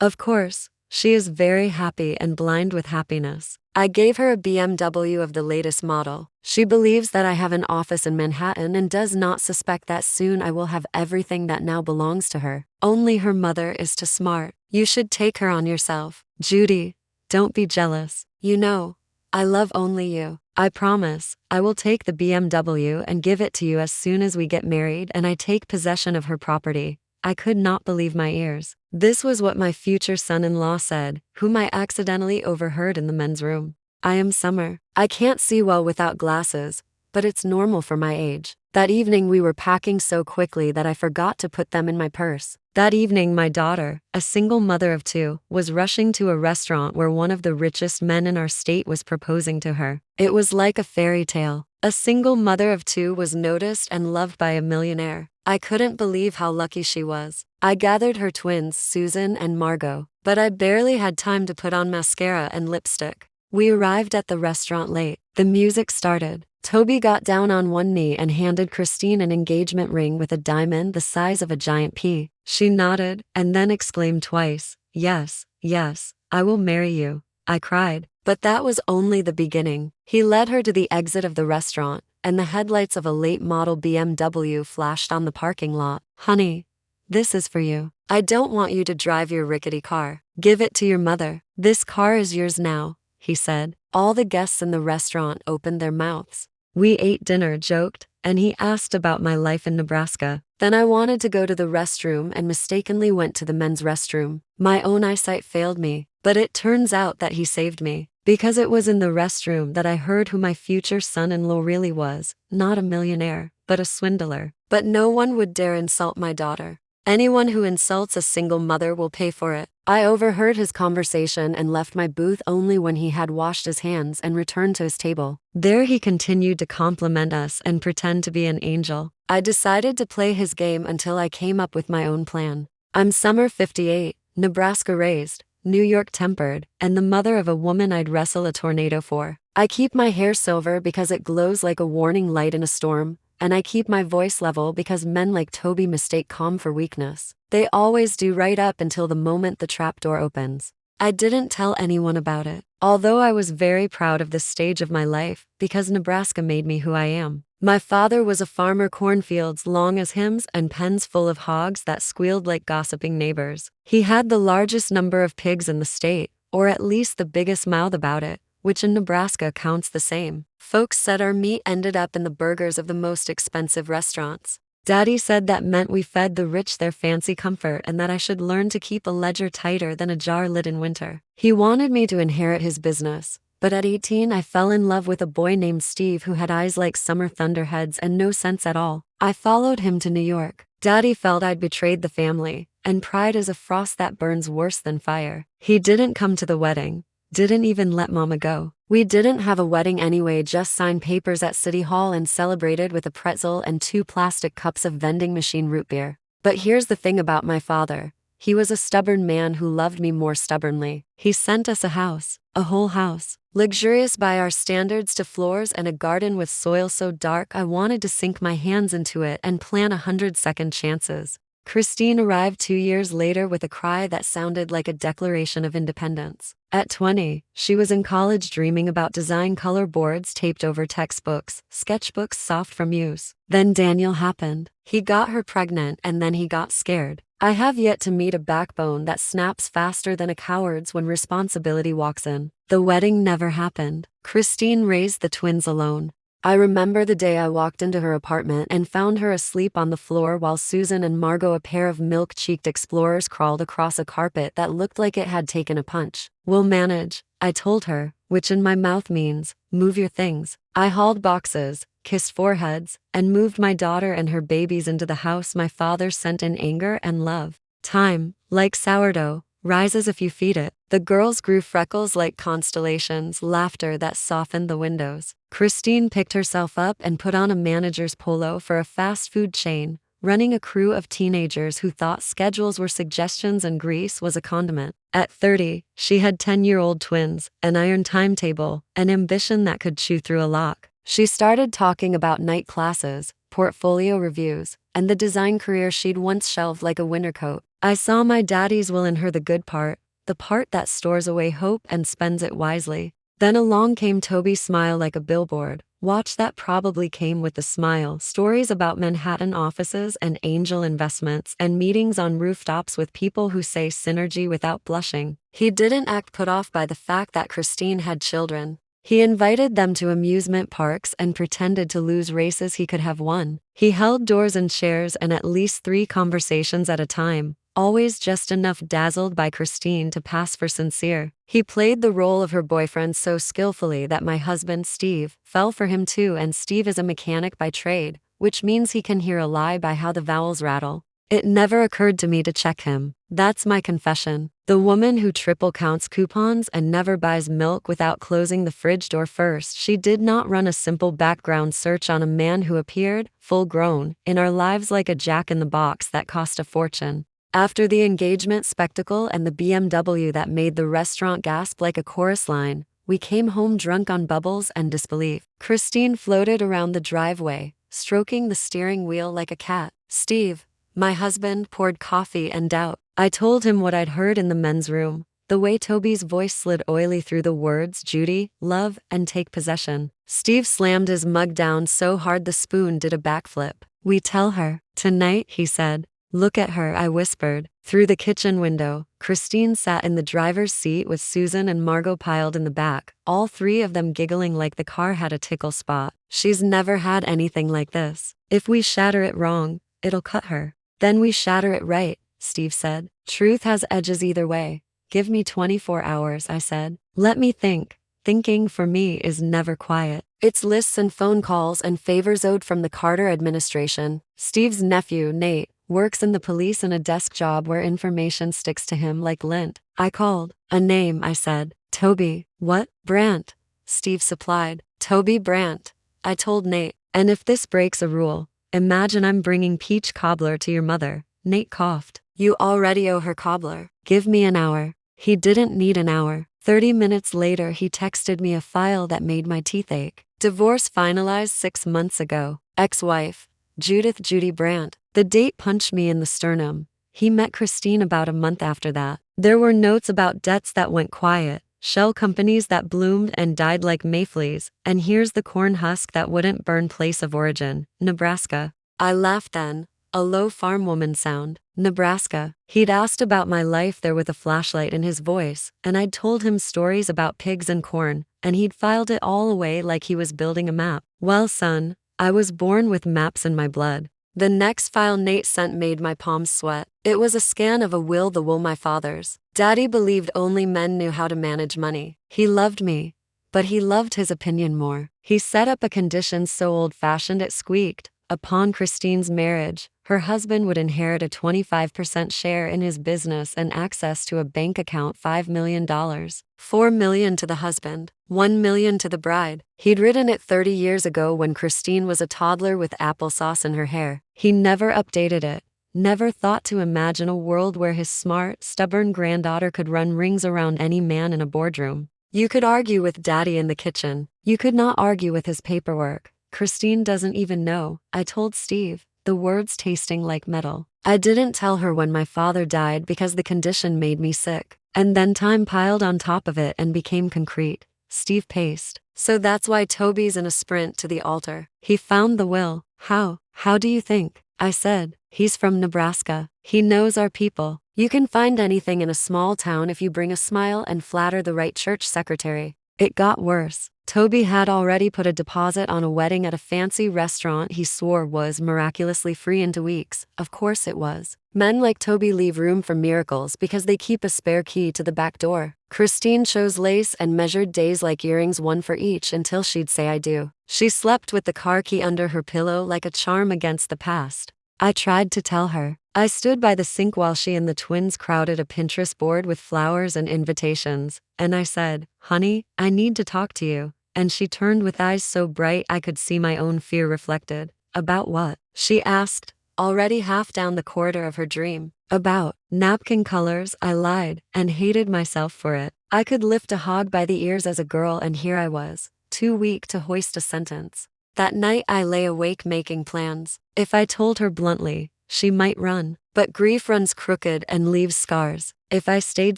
Of course, she is very happy and blind with happiness. I gave her a BMW of the latest model. She believes that I have an office in Manhattan and does not suspect that soon I will have everything that now belongs to her. Only her mother is too smart. You should take her on yourself. Judy, don't be jealous. You know, I love only you. I promise, I will take the BMW and give it to you as soon as we get married and I take possession of her property. I could not believe my ears. This was what my future son-in-law said, whom I accidentally overheard in the men's room. I am Summer. I can't see well without glasses, but it's normal for my age. That evening we were packing so quickly that I forgot to put them in my purse. That evening my daughter, a single mother of two, was rushing to a restaurant where one of the richest men in our state was proposing to her. It was like a fairy tale. A single mother of two was noticed and loved by a millionaire. I couldn't believe how lucky she was. I gathered her twins, Susan and Margot, but I barely had time to put on mascara and lipstick. We arrived at the restaurant late. The music started. Toby got down on one knee and handed Christine an engagement ring with a diamond the size of a giant pea. She nodded and then exclaimed twice, "Yes, yes, I will marry you." I cried. But that was only the beginning. He led her to the exit of the restaurant, and the headlights of a late model BMW flashed on the parking lot. "Honey, this is for you. I don't want you to drive your rickety car. Give it to your mother. This car is yours now," he said. All the guests in the restaurant opened their mouths. We ate dinner, joked, and he asked about my life in Nebraska. Then I wanted to go to the restroom and mistakenly went to the men's restroom. My own eyesight failed me, but it turns out that he saved me. Because it was in the restroom that I heard who my future son-in-law really was, not a millionaire, but a swindler. But no one would dare insult my daughter. Anyone who insults a single mother will pay for it. I overheard his conversation and left my booth only when he had washed his hands and returned to his table. There he continued to compliment us and pretend to be an angel. I decided to play his game until I came up with my own plan. I'm Summer 58, Nebraska raised, New York tempered, and the mother of a woman I'd wrestle a tornado for. I keep my hair silver because it glows like a warning light in a storm, and I keep my voice level because men like Toby mistake calm for weakness. They always do right up until the moment the trapdoor opens. I didn't tell anyone about it, although I was very proud of this stage of my life because Nebraska made me who I am. My father was a farmer, cornfields long as hymns and pens full of hogs that squealed like gossiping neighbors. He had the largest number of pigs in the state, or at least the biggest mouth about it, which in Nebraska counts the same. Folks said our meat ended up in the burgers of the most expensive restaurants. Daddy said that meant we fed the rich their fancy comfort and that I should learn to keep a ledger tighter than a jar lid in winter. He wanted me to inherit his business. But at 18 I fell in love with a boy named Steve who had eyes like summer thunderheads and no sense at all. I followed him to New York. Daddy felt I'd betrayed the family, and pride is a frost that burns worse than fire. He didn't come to the wedding, didn't even let Mama go. We didn't have a wedding anyway, just signed papers at City Hall and celebrated with a pretzel and 2 plastic cups of vending machine root beer. But here's the thing about my father. He was a stubborn man who loved me more stubbornly. He sent us a house, a whole house, luxurious by our standards, to floors and a garden with soil so dark I wanted to sink my hands into it and plant 100 second chances. Christine arrived 2 years later with a cry that sounded like a declaration of independence. At 20, she was in college dreaming about design color boards taped over textbooks, sketchbooks soft from use. Then Daniel happened. He got her pregnant and then he got scared. I have yet to meet a backbone that snaps faster than a coward's when responsibility walks in. The wedding never happened. Christine raised the twins alone. I remember the day I walked into her apartment and found her asleep on the floor while Susan and Margot, a pair of milk-cheeked explorers, crawled across a carpet that looked like it had taken a punch. "We'll manage," I told her, which in my mouth means, move your things. I hauled boxes, kissed foreheads, and moved my daughter and her babies into the house my father sent in anger and love. Time, like sourdough, rises if you feed it. The girls grew freckles like constellations, laughter that softened the windows. Christine picked herself up and put on a manager's polo for a fast food chain, running a crew of teenagers who thought schedules were suggestions and grease was a condiment. At 30, she had 10-year-old twins, an iron timetable, an ambition that could chew through a lock. She started talking about night classes, portfolio reviews, and the design career she'd once shelved like a winter coat. I saw my daddy's will in her, the good part, the part that stores away hope and spends it wisely. Then along came Toby's smile like a billboard. Watch that probably came with the smile. Stories about Manhattan offices and angel investments and meetings on rooftops with people who say synergy without blushing. He didn't act put off by the fact that Christine had children. He invited them to amusement parks and pretended to lose races he could have won. He held doors and chairs and at least 3 conversations at a time, always just enough dazzled by Christine to pass for sincere. He played the role of her boyfriend so skillfully that my husband, Steve, fell for him too, and Steve is a mechanic by trade, which means he can hear a lie by how the vowels rattle. It never occurred to me to check him. That's my confession. The woman who triple counts coupons and never buys milk without closing the fridge door first. She did not run a simple background search on a man who appeared, full grown, in our lives like a jack-in-the-box that cost a fortune. After the engagement spectacle and the BMW that made the restaurant gasp like a chorus line, we came home drunk on bubbles and disbelief. Christine floated around the driveway, stroking the steering wheel like a cat. Steve, my husband, poured coffee and doubt. I told him what I'd heard in the men's room, the way Toby's voice slid oily through the words Judy, love, and take possession. Steve slammed his mug down so hard the spoon did a backflip. We tell her. Tonight, he said. Look at her, I whispered. Through the kitchen window, Christine sat in the driver's seat with Susan and Margot piled in the back, all 3 of them giggling like the car had a tickle spot. She's never had anything like this. If we shatter it wrong, it'll cut her. Then we shatter it right, Steve said. Truth has edges either way. Give me 24 hours, I said. Let me think. Thinking for me is never quiet. It's lists and phone calls and favors owed from the Carter administration. Steve's nephew, Nate, works in the police in a desk job where information sticks to him like lint. I called. A name, I said. Toby. What? Brandt. Steve supplied. Toby Brandt. I told Nate. And if this breaks a rule, imagine I'm bringing peach cobbler to your mother. Nate coughed. You already owe her cobbler. Give me an hour. He didn't need an hour. 30 minutes later he texted me a file that made my teeth ache. Divorce finalized 6 months ago. Ex-wife, Judith Judy Brandt. The date punched me in the sternum. He met Christine about a month after that. There were notes about debts that went quiet, shell companies that bloomed and died like mayflies, and here's the corn husk that wouldn't burn. Place of origin, Nebraska. I laughed then, a low farm woman sound. Nebraska. He'd asked about my life there with a flashlight in his voice, and I'd told him stories about pigs and corn, and he'd filed it all away like he was building a map. Well, son, I was born with maps in my blood. The next file Nate sent made my palms sweat. It was a scan of a will, the will my father's. Daddy believed only men knew how to manage money. He loved me, but he loved his opinion more. He set up a condition so old-fashioned it squeaked. Upon Christine's marriage, her husband would inherit a 25% share in his business and access to a bank account. $5 million. $4 million to the husband, $1 million to the bride. He'd written it 30 years ago when Christine was a toddler with applesauce in her hair. He never updated it. Never thought to imagine a world where his smart, stubborn granddaughter could run rings around any man in a boardroom. You could argue with Daddy in the kitchen. You could not argue with his paperwork. Christine doesn't even know, I told Steve, the words tasting like metal. I didn't tell her when my father died because the condition made me sick. And then time piled on top of it and became concrete. Steve paced. So that's why Toby's in a sprint to the altar. He found the will. How? How do you think? I said. He's from Nebraska. He knows our people. You can find anything in a small town if you bring a smile and flatter the right church secretary. It got worse. Toby had already put a deposit on a wedding at a fancy restaurant he swore was miraculously free into weeks. Of course it was. Men like Toby leave room for miracles because they keep a spare key to the back door. Christine chose lace and measured days like earrings, one for each, until she'd say I do. She slept with the car key under her pillow like a charm against the past. I tried to tell her. I stood by the sink while she and the twins crowded a Pinterest board with flowers and invitations, and I said, honey, I need to talk to you. And she turned with eyes so bright I could see my own fear reflected. About what? She asked, already half down the corridor of her dream. About napkin colors, I lied, and hated myself for it. I could lift a hog by the ears as a girl, and here I was, too weak to hoist a sentence. That night I lay awake making plans. If I told her bluntly, she might run. But grief runs crooked and leaves scars. If I stayed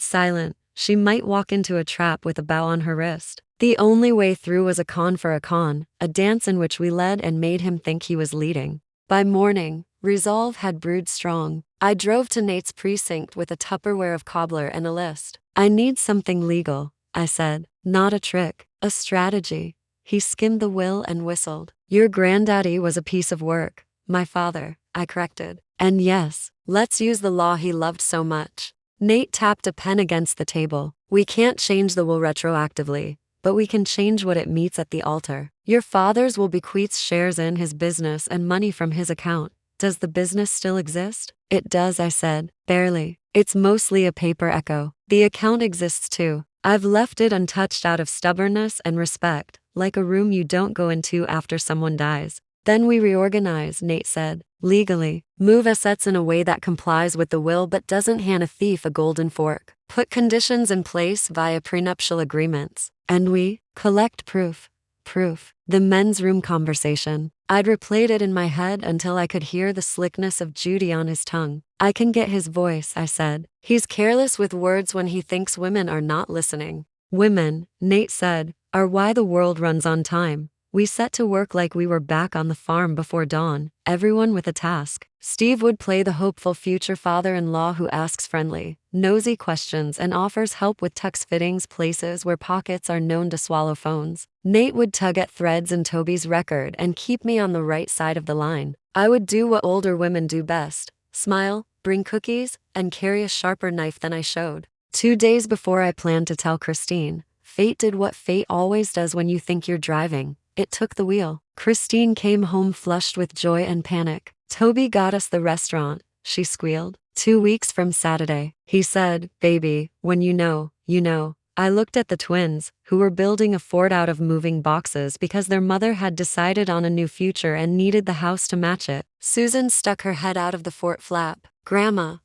silent, she might walk into a trap with a bow on her wrist. The only way through was a con for a con, a dance in which we led and made him think he was leading. By morning, resolve had brewed strong. I drove to Nate's precinct with a Tupperware of cobbler and a list. I need something legal, I said. Not a trick, a strategy. He skimmed the will and whistled. Your granddaddy was a piece of work. My father, I corrected. And yes, let's use the law he loved so much. Nate tapped a pen against the table. We can't change the will retroactively, but we can change what it meets at the altar. Your father's will bequeaths shares in his business and money from his account. Does the business still exist? It does, I said. Barely. It's mostly a paper echo. The account exists too. I've left it untouched out of stubbornness and respect, like a room you don't go into after someone dies. Then we reorganize, Nate said. Legally. Move assets in a way that complies with the will but doesn't hand a thief a golden fork. Put conditions in place via prenuptial agreements. And we collect proof. Proof. The men's room conversation. I'd replayed it in my head until I could hear the slickness of Judy on his tongue. I can get his voice, I said. He's careless with words when he thinks women are not listening. Women, Nate said, are why the world runs on time. We set to work like we were back on the farm before dawn, everyone with a task. Steve would play the hopeful future father-in-law who asks friendly, nosy questions and offers help with tux fittings places where pockets are known to swallow phones. Nate would tug at threads in Toby's record and keep me on the right side of the line. I would do what older women do best, smile, bring cookies, and carry a sharper knife than I showed. 2 days before I planned to tell Christine, fate did what fate always does when you think you're driving. It took the wheel. Christine came home flushed with joy and panic. Toby got us the restaurant, she squealed. 2 weeks from Saturday. He said, baby, when you know, you know. I looked at the twins, who were building a fort out of moving boxes because their mother had decided on a new future and needed the house to match it. Susan stuck her head out of the fort flap. Grandma,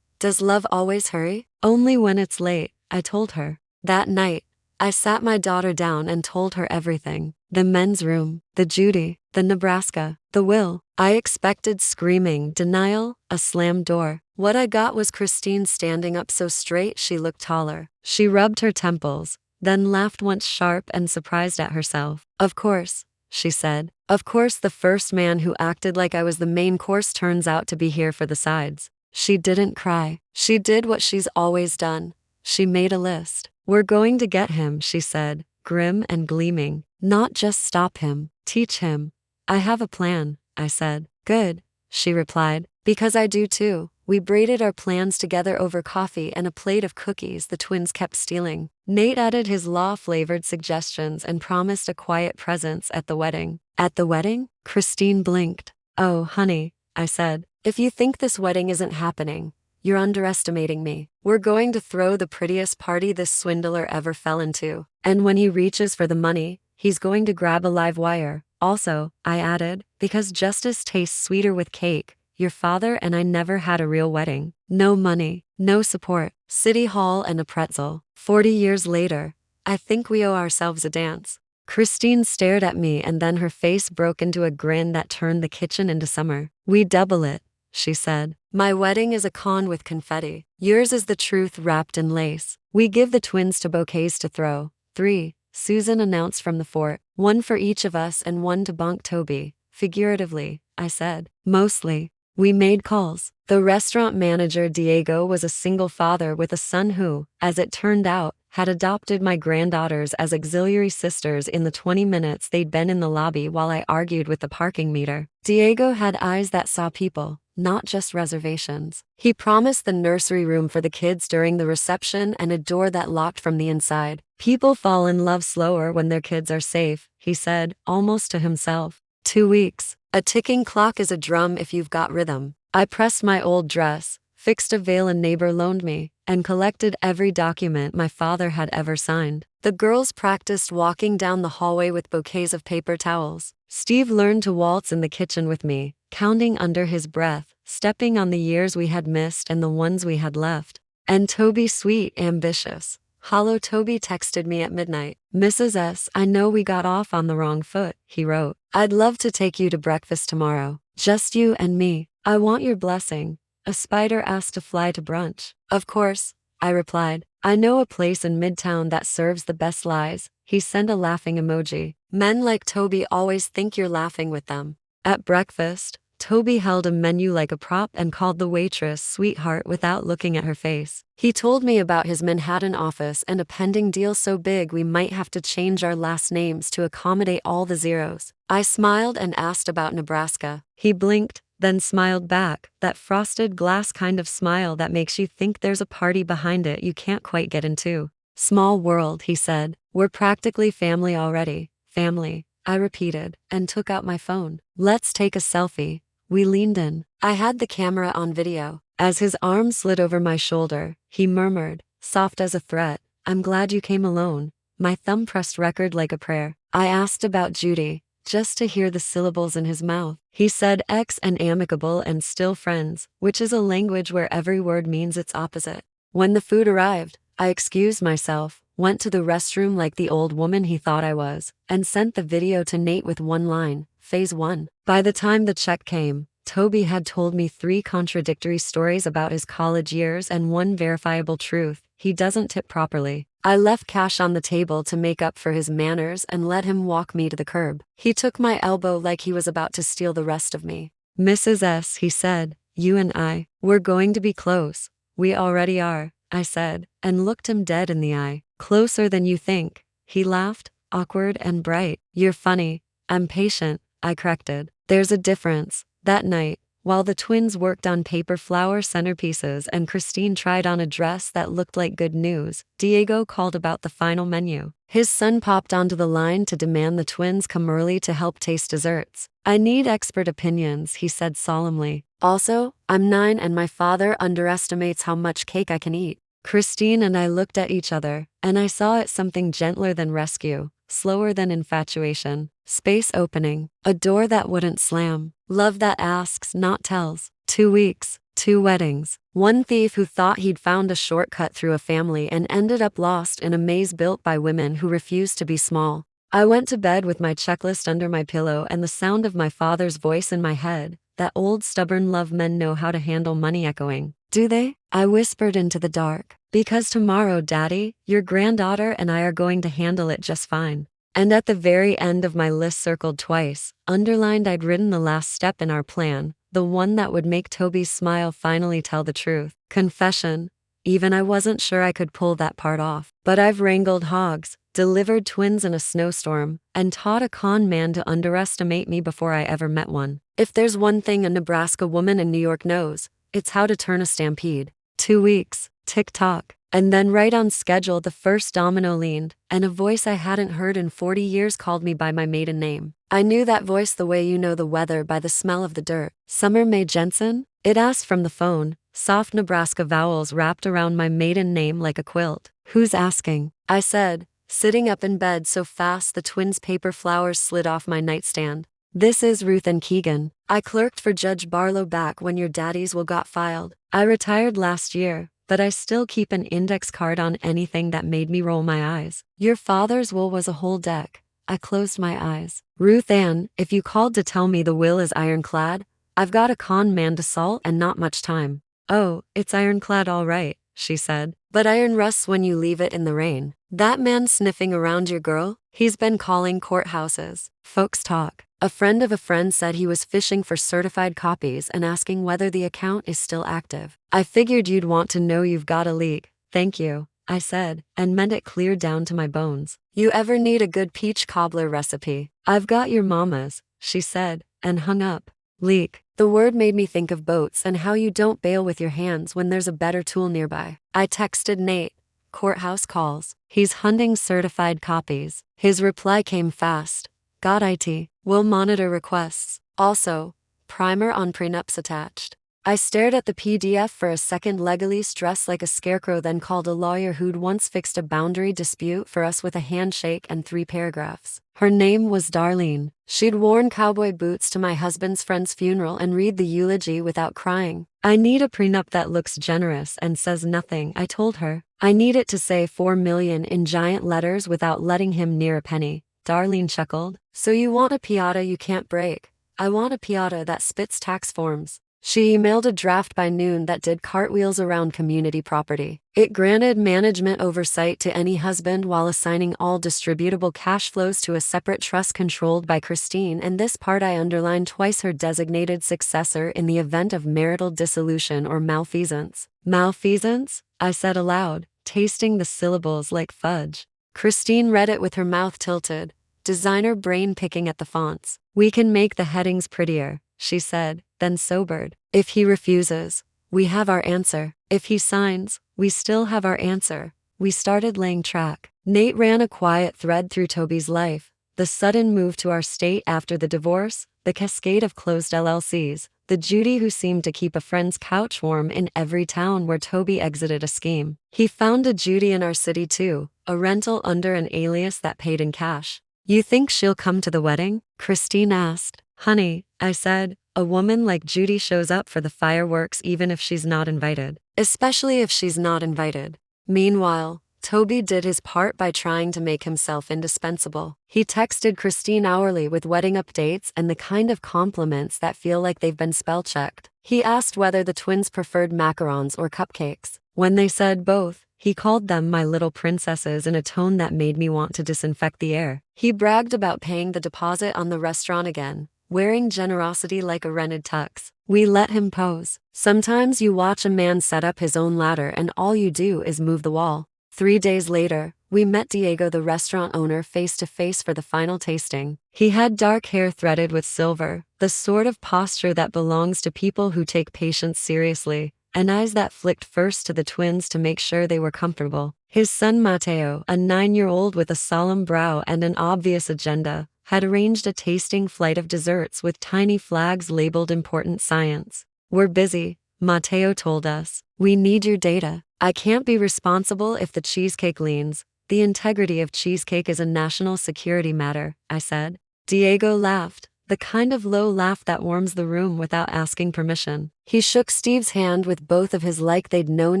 does love always hurry? Only when it's late, I told her. That night, I sat my daughter down and told her everything. The men's room, the Judy, the Nebraska, the will. I expected screaming, denial, a slammed door. What I got was Christine standing up so straight she looked taller. She rubbed her temples, then laughed once sharp and surprised at herself. Of course, she said. Of course the first man who acted like I was the main course turns out to be here for the sides. She didn't cry. She did what she's always done. She made a list. We're going to get him, she said, grim and gleaming. Not just stop him, teach him. I have a plan, I said. Good, she replied. Because I do too. We braided our plans together over coffee and a plate of cookies the twins kept stealing. Nate added his law-flavored suggestions and promised a quiet presence at the wedding. At the wedding? Christine blinked. Oh, honey, I said. If you think this wedding isn't happening, you're underestimating me. We're going to throw the prettiest party this swindler ever fell into. And when he reaches for the money, he's going to grab a live wire. Also, I added, because justice tastes sweeter with cake, your father and I never had a real wedding. No money, no support, city hall and a pretzel. 40 years later, I think we owe ourselves a dance. Christine stared at me and then her face broke into a grin that turned the kitchen into summer. We double it, she said. My wedding is a con with confetti. Yours is the truth wrapped in lace. We give the twins to bouquets to throw. 3, Susan announced from the fort. 1 for each of us and 1 to bonk Toby. Figuratively, I said. Mostly. We made calls. The restaurant manager Diego was a single father with a son who, as it turned out, had adopted my granddaughters as auxiliary sisters in the 20 minutes they'd been in the lobby while I argued with the parking meter. Diego had eyes that saw people, not just reservations. He promised the nursery room for the kids during the reception and a door that locked from the inside. People fall in love slower when their kids are safe, he said, almost to himself. 2 weeks. A ticking clock is a drum if you've got rhythm. I pressed my old dress, fixed a veil a neighbor loaned me, and collected every document my father had ever signed. The girls practiced walking down the hallway with bouquets of paper towels. Steve learned to waltz in the kitchen with me, counting under his breath, stepping on the years we had missed and the ones we had left. And Toby, sweet, ambitious. Hollow Toby texted me at midnight. Mrs. S., I know we got off on the wrong foot, he wrote. I'd love to take you to breakfast tomorrow. Just you and me. I want your blessing. A spider asked to fly to brunch. Of course, I replied. I know a place in Midtown that serves the best lies. He sent a laughing emoji. Men like Toby always think you're laughing with them. At breakfast, Toby held a menu like a prop and called the waitress sweetheart without looking at her face. He told me about his Manhattan office and a pending deal so big we might have to change our last names to accommodate all the zeros. I smiled and asked about Nebraska. He blinked, then smiled back, that frosted glass kind of smile that makes you think there's a party behind it you can't quite get into. Small world, he said. We're practically family already. Family, I repeated, and took out my phone. Let's take a selfie. We leaned in. I had the camera on video. As his arm slid over my shoulder, he murmured, soft as a threat, I'm glad you came alone. My thumb pressed record like a prayer. I asked about Judy, just to hear the syllables in his mouth. He said ex and amicable and still friends, which is a language where every word means its opposite. When the food arrived, I excused myself, went to the restroom like the old woman he thought I was, and sent the video to Nate with one line, Phase 1. By the time the check came, Toby had told me 3 contradictory stories about his college years and one verifiable truth: he doesn't tip properly. I left cash on the table to make up for his manners and let him walk me to the curb. He took my elbow like he was about to steal the rest of me. Mrs. S., he said, you and I, we're going to be close. We already are, I said, and looked him dead in the eye. Closer than you think. He laughed, awkward and bright. You're funny. I'm patient, I corrected. There's a difference. That night, while the twins worked on paper flower centerpieces and Christine tried on a dress that looked like good news, Diego called about the final menu. His son popped onto the line to demand the twins come early to help taste desserts. I need expert opinions, he said solemnly. Also, I'm 9 and my father underestimates how much cake I can eat. Christine and I looked at each other, and I saw it something gentler than rescue, slower than infatuation. Space opening, a door that wouldn't slam. Love that asks, not tells. 2 weeks, 2 weddings. One thief who thought he'd found a shortcut through a family and ended up lost in a maze built by women who refused to be small. I went to bed with my checklist under my pillow and the sound of my father's voice in my head, that old stubborn love men know how to handle money echoing. Do they? I whispered into the dark. Because tomorrow, Daddy, your granddaughter and I are going to handle it just fine. And at the very end of my list circled twice, underlined I'd written the last step in our plan, the one that would make Toby's smile finally tell the truth. Confession. Even I wasn't sure I could pull that part off. But I've wrangled hogs, delivered twins in a snowstorm, and taught a con man to underestimate me before I ever met one. If there's one thing a Nebraska woman in New York knows, it's how to turn a stampede. 2 weeks, tick-tock. And then right on schedule the first domino leaned, and a voice I hadn't heard in 40 years called me by my maiden name. I knew that voice the way you know the weather by the smell of the dirt. Summer Mae Jensen? It asked from the phone, soft Nebraska vowels wrapped around my maiden name like a quilt. Who's asking? I said, sitting up in bed so fast the twins' paper flowers slid off my nightstand. This is Ruth and Keegan. I clerked for Judge Barlow back when your daddy's will got filed. I retired last year, but I still keep an index card on anything that made me roll my eyes. Your father's will was a whole deck. I closed my eyes. Ruth Ann, if you called to tell me the will is ironclad, I've got a con man to salt and not much time. Oh, it's ironclad all right, she said. But iron rusts when you leave it in the rain. That man sniffing around your girl? He's been calling courthouses. Folks talk. A friend of a friend said he was fishing for certified copies and asking whether the account is still active. I figured you'd want to know you've got a leak. Thank you, I said, and meant it clear down to my bones. You ever need a good peach cobbler recipe? I've got your mama's, she said, and hung up. Leak. The word made me think of boats and how you don't bail with your hands when there's a better tool nearby. I texted Nate. Courthouse calls. He's hunting certified copies. His reply came fast. Got IT. Will monitor requests. Also, primer on prenups attached. I stared at the PDF for a second, legally stressed like a scarecrow, then called a lawyer who'd once fixed a boundary dispute for us with a handshake and 3 paragraphs. Her name was Darlene. She'd worn cowboy boots to my husband's friend's funeral and read the eulogy without crying. I need a prenup that looks generous and says nothing, I told her. I need it to say 4 million in giant letters without letting him near a penny. Darlene chuckled. So you want a piata you can't break? I want a piata that spits tax forms. She emailed a draft by noon that did cartwheels around community property. It granted management oversight to any husband while assigning all distributable cash flows to a separate trust controlled by Christine, and this part I underlined twice: her designated successor in the event of marital dissolution or malfeasance. Malfeasance? I said aloud, tasting the syllables like fudge. Christine read it with her mouth tilted, designer brain picking at the fonts. We can make the headings prettier, she said, then sobered. If he refuses, we have our answer. If he signs, we still have our answer. We started laying track. Nate ran a quiet thread through Toby's life: the sudden move to our state after the divorce, the cascade of closed LLCs, the Judy who seemed to keep a friend's couch warm in every town where Toby exited a scheme. He found a Judy in our city too, a rental under an alias that paid in cash. You think she'll come to the wedding? Christine asked. Honey, I said, a woman like Judy shows up for the fireworks even if she's not invited. Especially if she's not invited. Meanwhile, Toby did his part by trying to make himself indispensable. He texted Christine hourly with wedding updates and the kind of compliments that feel like they've been spell-checked. He asked whether the twins preferred macarons or cupcakes. When they said both, he called them my little princesses in a tone that made me want to disinfect the air. He bragged about paying the deposit on the restaurant again, wearing generosity like a rented tux. We let him pose. Sometimes you watch a man set up his own ladder and all you do is move the wall. 3 days later, we met Diego, the restaurant owner, face to face for the final tasting. He had dark hair threaded with silver, the sort of posture that belongs to people who take patience seriously, and eyes that flicked first to the twins to make sure they were comfortable. His son Mateo, a 9-year-old with a solemn brow and an obvious agenda, had arranged a tasting flight of desserts with tiny flags labeled important science. We're busy, Mateo told us. We need your data. I can't be responsible if the cheesecake leans. The integrity of cheesecake is a national security matter, I said. Diego laughed, the kind of low laugh that warms the room without asking permission. He shook Steve's hand with both of his like they'd known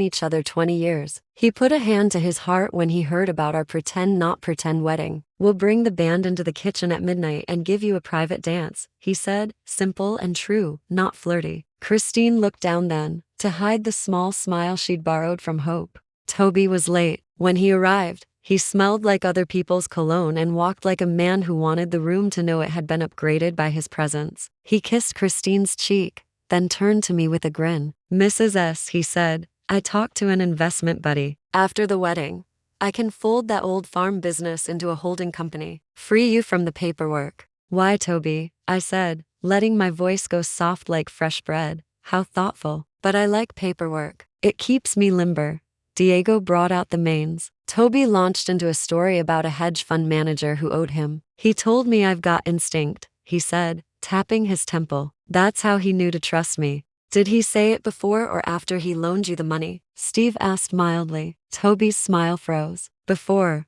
each other 20 years. He put a hand to his heart when he heard about our pretend not pretend wedding. We'll bring the band into the kitchen at midnight and give you a private dance, he said, simple and true, not flirty. Christine looked down then, to hide the small smile she'd borrowed from Hope. Toby was late. When he arrived, he smelled like other people's cologne and walked like a man who wanted the room to know it had been upgraded by his presence. He kissed Christine's cheek, then turned to me with a grin. Mrs. S., he said, I talked to an investment buddy. After the wedding, I can fold that old farm business into a holding company. Free you from the paperwork. Why, Toby? I said, letting my voice go soft like fresh bread. How thoughtful. But I like paperwork. It keeps me limber. Diego brought out the mains. Toby launched into a story about a hedge fund manager who owed him. He told me I've got instinct, he said, tapping his temple. That's how he knew to trust me. Did he say it before or after he loaned you the money? Steve asked mildly. Toby's smile froze. Before.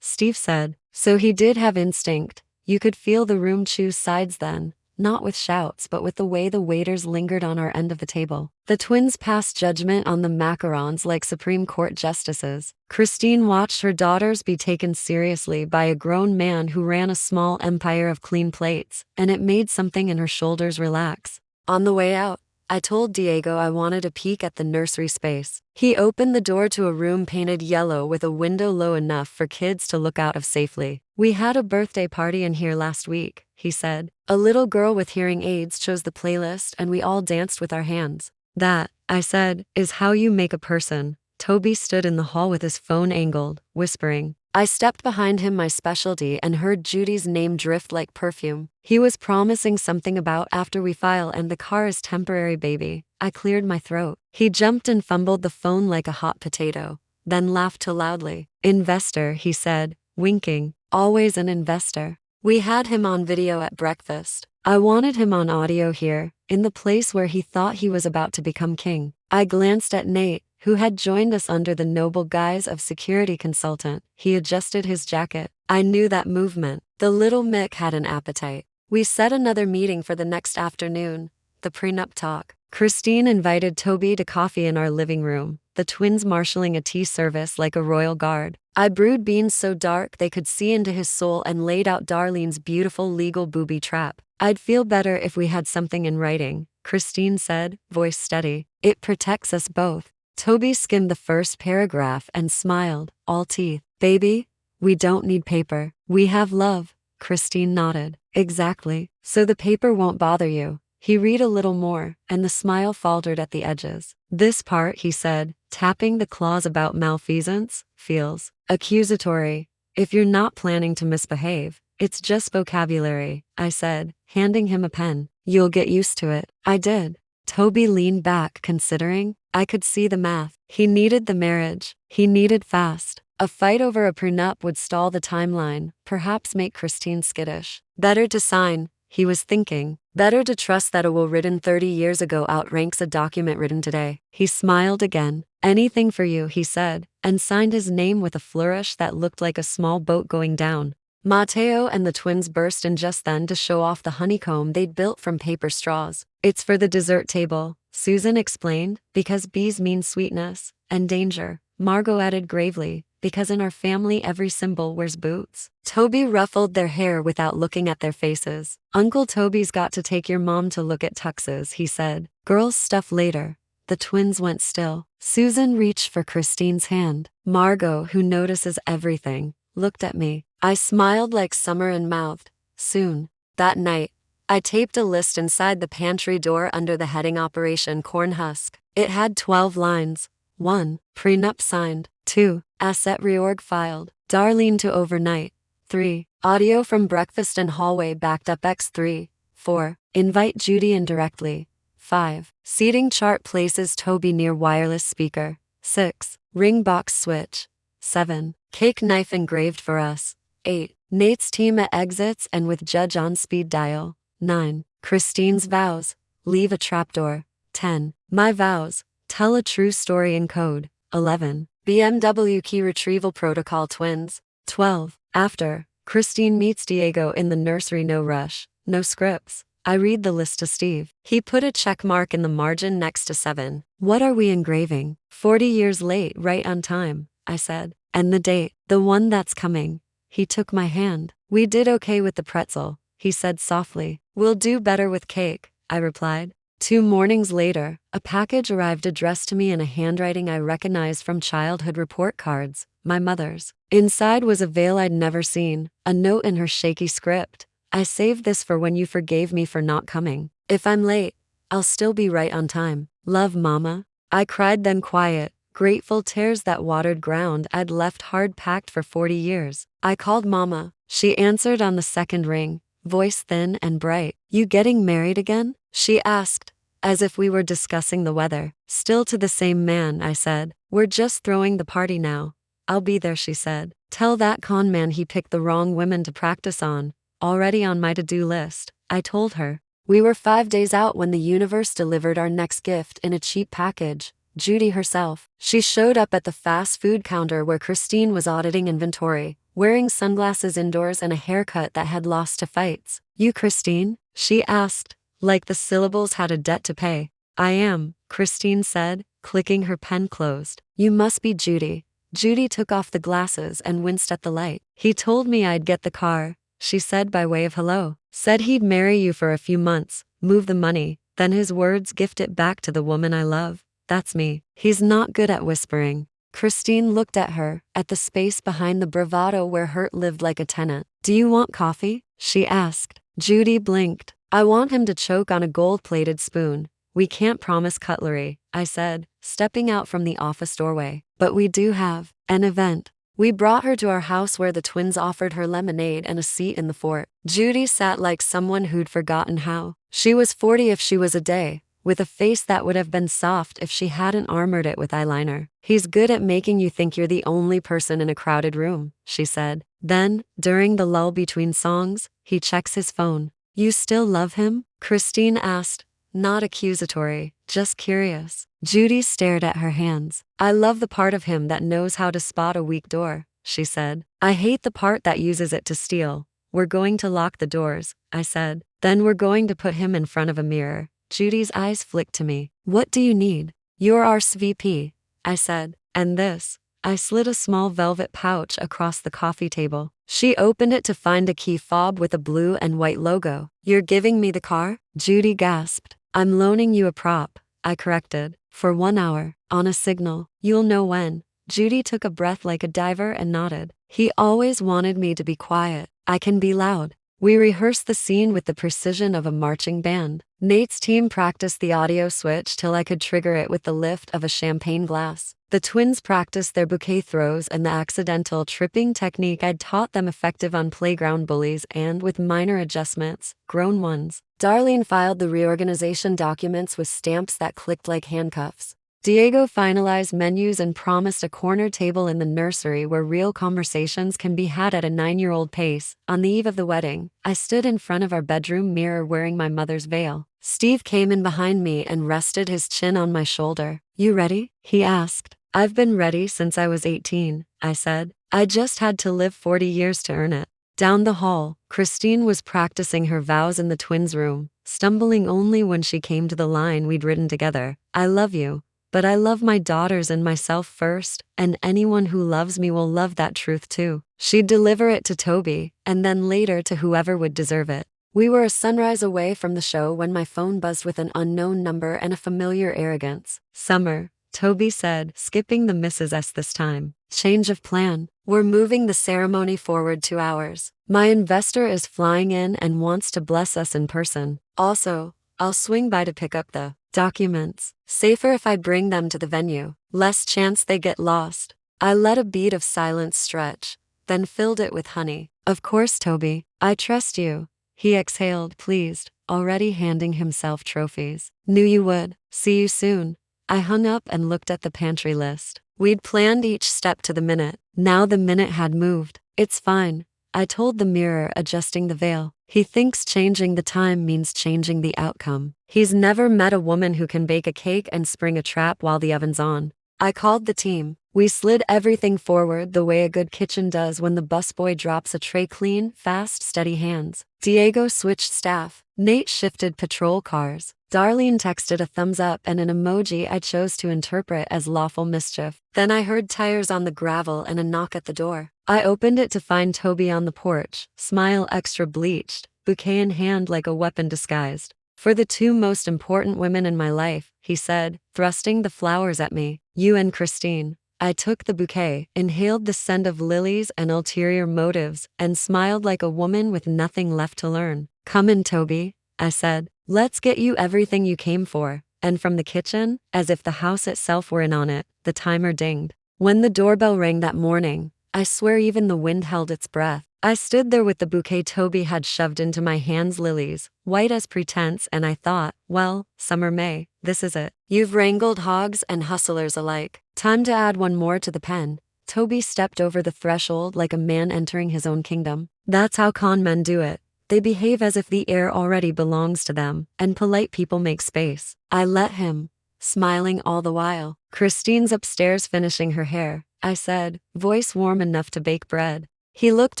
Steve said. So he did have instinct. You could feel the room choose sides then. Not with shouts but with the way the waiters lingered on our end of the table. The twins passed judgment on the macarons like Supreme Court justices. Christine watched her daughters be taken seriously by a grown man who ran a small empire of clean plates, and it made something in her shoulders relax. On the way out, I told Diego I wanted a peek at the nursery space. He opened the door to a room painted yellow with a window low enough for kids to look out of safely. We had a birthday party in here last week, he said. A little girl with hearing aids chose the playlist and we all danced with our hands. That, I said, is how you make a person. Toby stood in the hall with his phone angled, whispering. I stepped behind him, my specialty, and heard Judy's name drift like perfume. He was promising something about after we file and the car is temporary, baby. I cleared my throat. He jumped and fumbled the phone like a hot potato, then laughed too loudly. Investor, he said, winking. Always an investor. We had him on video at breakfast. I wanted him on audio here, in the place where he thought he was about to become king. I glanced at Nate, who had joined us under the noble guise of security consultant. He adjusted his jacket. I knew that movement. The little Mick had an appetite. We set another meeting for the next afternoon, the prenup talk. Christine invited Toby to coffee in our living room, the twins marshalling a tea service like a royal guard. I brewed beans so dark they could see into his soul and laid out Darlene's beautiful legal booby trap. I'd feel better if we had something in writing, Christine said, voice steady. It protects us both. Toby skimmed the first paragraph and smiled, all teeth. Baby, we don't need paper. We have love. Christine nodded. Exactly. So the paper won't bother you. He read a little more, and the smile faltered at the edges. This part, he said, tapping the clause about malfeasance, feels accusatory. If you're not planning to misbehave, it's just vocabulary, I said, handing him a pen. You'll get used to it. I did. Toby leaned back, considering. I could see the math. He needed the marriage. He needed fast. A fight over a prenup would stall the timeline, perhaps make Christine skittish. Better to sign, he was thinking. Better to trust that a will written 30 years ago outranks a document written today. He smiled again. Anything for you, he said, and signed his name with a flourish that looked like a small boat going down. Mateo and the twins burst in just then to show off the honeycomb they'd built from paper straws. It's for the dessert table, Susan explained, because bees mean sweetness and danger. Margot added gravely, because in our family every symbol wears boots. Toby ruffled their hair without looking at their faces. Uncle Toby's got to take your mom to look at tuxes, he said. Girls' stuff later. The twins went still. Susan reached for Christine's hand. Margot, who notices everything, looked at me. I smiled like Summer and mouthed, soon. That night, I taped a list inside the pantry door under the heading Operation Cornhusk. It had 12 lines. 1. Prenup signed. 2. Asset reorg filed. Darlene to overnight. 3. Audio from breakfast and hallway backed up X3. 4. Invite Judy in directly. 5. Seating chart places Toby near wireless speaker. 6. Ring box switch. 7. Cake knife engraved for us. 8. Nate's team at exits and with judge on speed dial. 9. Christine's vows. Leave a trapdoor. 10. My vows. Tell a true story in code. 11. BMW key retrieval protocol twins. 12. After. Christine meets Diego in the nursery. No rush. No scripts. I read the list to Steve. He put a check mark in the margin next to 7. What are we engraving? 40 years late, right on time, I said. And the date. The one that's coming. He took my hand. We did okay with the pretzel, he said softly. We'll do better with cake, I replied. 2 mornings later, a package arrived addressed to me in a handwriting I recognized from childhood report cards, my mother's. Inside was a veil I'd never seen, a note in her shaky script. I saved this for when you forgave me for not coming. If I'm late, I'll still be right on time. Love, Mama. I cried, then quiet, grateful tears that watered ground I'd left hard-packed for 40 years. I called Mama. She answered on the second ring, voice thin and bright. You getting married again? She asked, as if we were discussing the weather. Still to the same man, I said. We're just throwing the party now. I'll be there, she said. Tell that con man he picked the wrong women to practice on. Already on my to-do list, I told her. We were 5 days out when the universe delivered our next gift in a cheap package. Judy herself. She showed up at the fast food counter where Christine was auditing inventory, wearing sunglasses indoors and a haircut that had lost to fights. You Christine? She asked, like the syllables had a debt to pay. I am, Christine said, clicking her pen closed. You must be Judy. Judy took off the glasses and winced at the light. He told me I'd get the car, she said by way of hello. Said he'd marry you for a few months, move the money, then his words gift it back to the woman I love. That's me. He's not good at whispering. Christine looked at her, at the space behind the bravado where hurt lived like a tenant. Do you want coffee? She asked. Judy blinked. I want him to choke on a gold-plated spoon. We can't promise cutlery, I said, stepping out from the office doorway. But we do have an event. We brought her to our house where the twins offered her lemonade and a seat in the fort. Judy sat like someone who'd forgotten how. She was 40 if she was a day, with a face that would have been soft if she hadn't armored it with eyeliner. He's good at making you think you're the only person in a crowded room, she said. Then, during the lull between songs, he checks his phone. You still love him? Christine asked, not accusatory, just curious. Judy stared at her hands. I love the part of him that knows how to spot a weak door, she said. I hate the part that uses it to steal. We're going to lock the doors, I said. Then we're going to put him in front of a mirror. Judy's eyes flicked to me. What do you need? You're our SVP, I said. And this. I slid a small velvet pouch across the coffee table. She opened it to find a key fob with a blue and white logo. "You're giving me the car?" Judy gasped. "I'm loaning you a prop," I corrected. "For 1 hour, on a signal. You'll know when." Judy took a breath like a diver and nodded. "He always wanted me to be quiet. I can be loud." We rehearsed the scene with the precision of a marching band. Nate's team practiced the audio switch till I could trigger it with the lift of a champagne glass. The twins practiced their bouquet throws and the accidental tripping technique I'd taught them, effective on playground bullies and, with minor adjustments, grown ones. Darlene filed the reorganization documents with stamps that clicked like handcuffs. Diego finalized menus and promised a corner table in the nursery where real conversations can be had at a 9-year-old pace. On the eve of the wedding, I stood in front of our bedroom mirror wearing my mother's veil. Steve came in behind me and rested his chin on my shoulder. "You ready?" he asked. "I've been ready since I was 18, I said. "I just had to live 40 years to earn it." Down the hall, Christine was practicing her vows in the twins' room, stumbling only when she came to the line we'd written together. "I love you. But I love my daughters and myself first, and anyone who loves me will love that truth too." She'd deliver it to Toby, and then later to whoever would deserve it. We were a sunrise away from the show when my phone buzzed with an unknown number and a familiar arrogance. "Summer," Toby said, skipping the Mrs. S this time. "Change of plan. We're moving the ceremony forward 2 hours. My investor is flying in and wants to bless us in person. Also, I'll swing by to pick up the documents. Safer if I bring them to the venue. Less chance they get lost." I let a bead of silence stretch, then filled it with honey. "Of course, Toby. I trust you." He exhaled, pleased, already handing himself trophies. "Knew you would. See you soon." I hung up and looked at the pantry list. We'd planned each step to the minute. Now the minute had moved. "It's fine," I told the mirror, adjusting the veil. "He thinks changing the time means changing the outcome. He's never met a woman who can bake a cake and spring a trap while the oven's on." I called the team. We slid everything forward the way a good kitchen does when the busboy drops a tray. Clean, fast, steady hands. Diego switched staff. Nate shifted patrol cars. Darlene texted a thumbs up and an emoji I chose to interpret as lawful mischief. Then I heard tires on the gravel and a knock at the door. I opened it to find Toby on the porch, smile extra bleached, bouquet in hand like a weapon disguised. "For the 2 most important women in my life," he said, thrusting the flowers at me. "You and Christine." I took the bouquet, inhaled the scent of lilies and ulterior motives, and smiled like a woman with nothing left to learn. "Come in, Toby," I said. "Let's get you everything you came for." And from the kitchen, as if the house itself were in on it, the timer dinged. When the doorbell rang that morning, I swear even the wind held its breath. I stood there with the bouquet Toby had shoved into my hands, lilies, white as pretense, and I thought, well, Summer Mae, this is it. You've wrangled hogs and hustlers alike. Time to add one more to the pen. Toby stepped over the threshold like a man entering his own kingdom. That's how con men do it. They behave as if the air already belongs to them, and polite people make space. I let him, smiling all the while. "Christine's upstairs finishing her hair," I said, voice warm enough to bake bread. He looked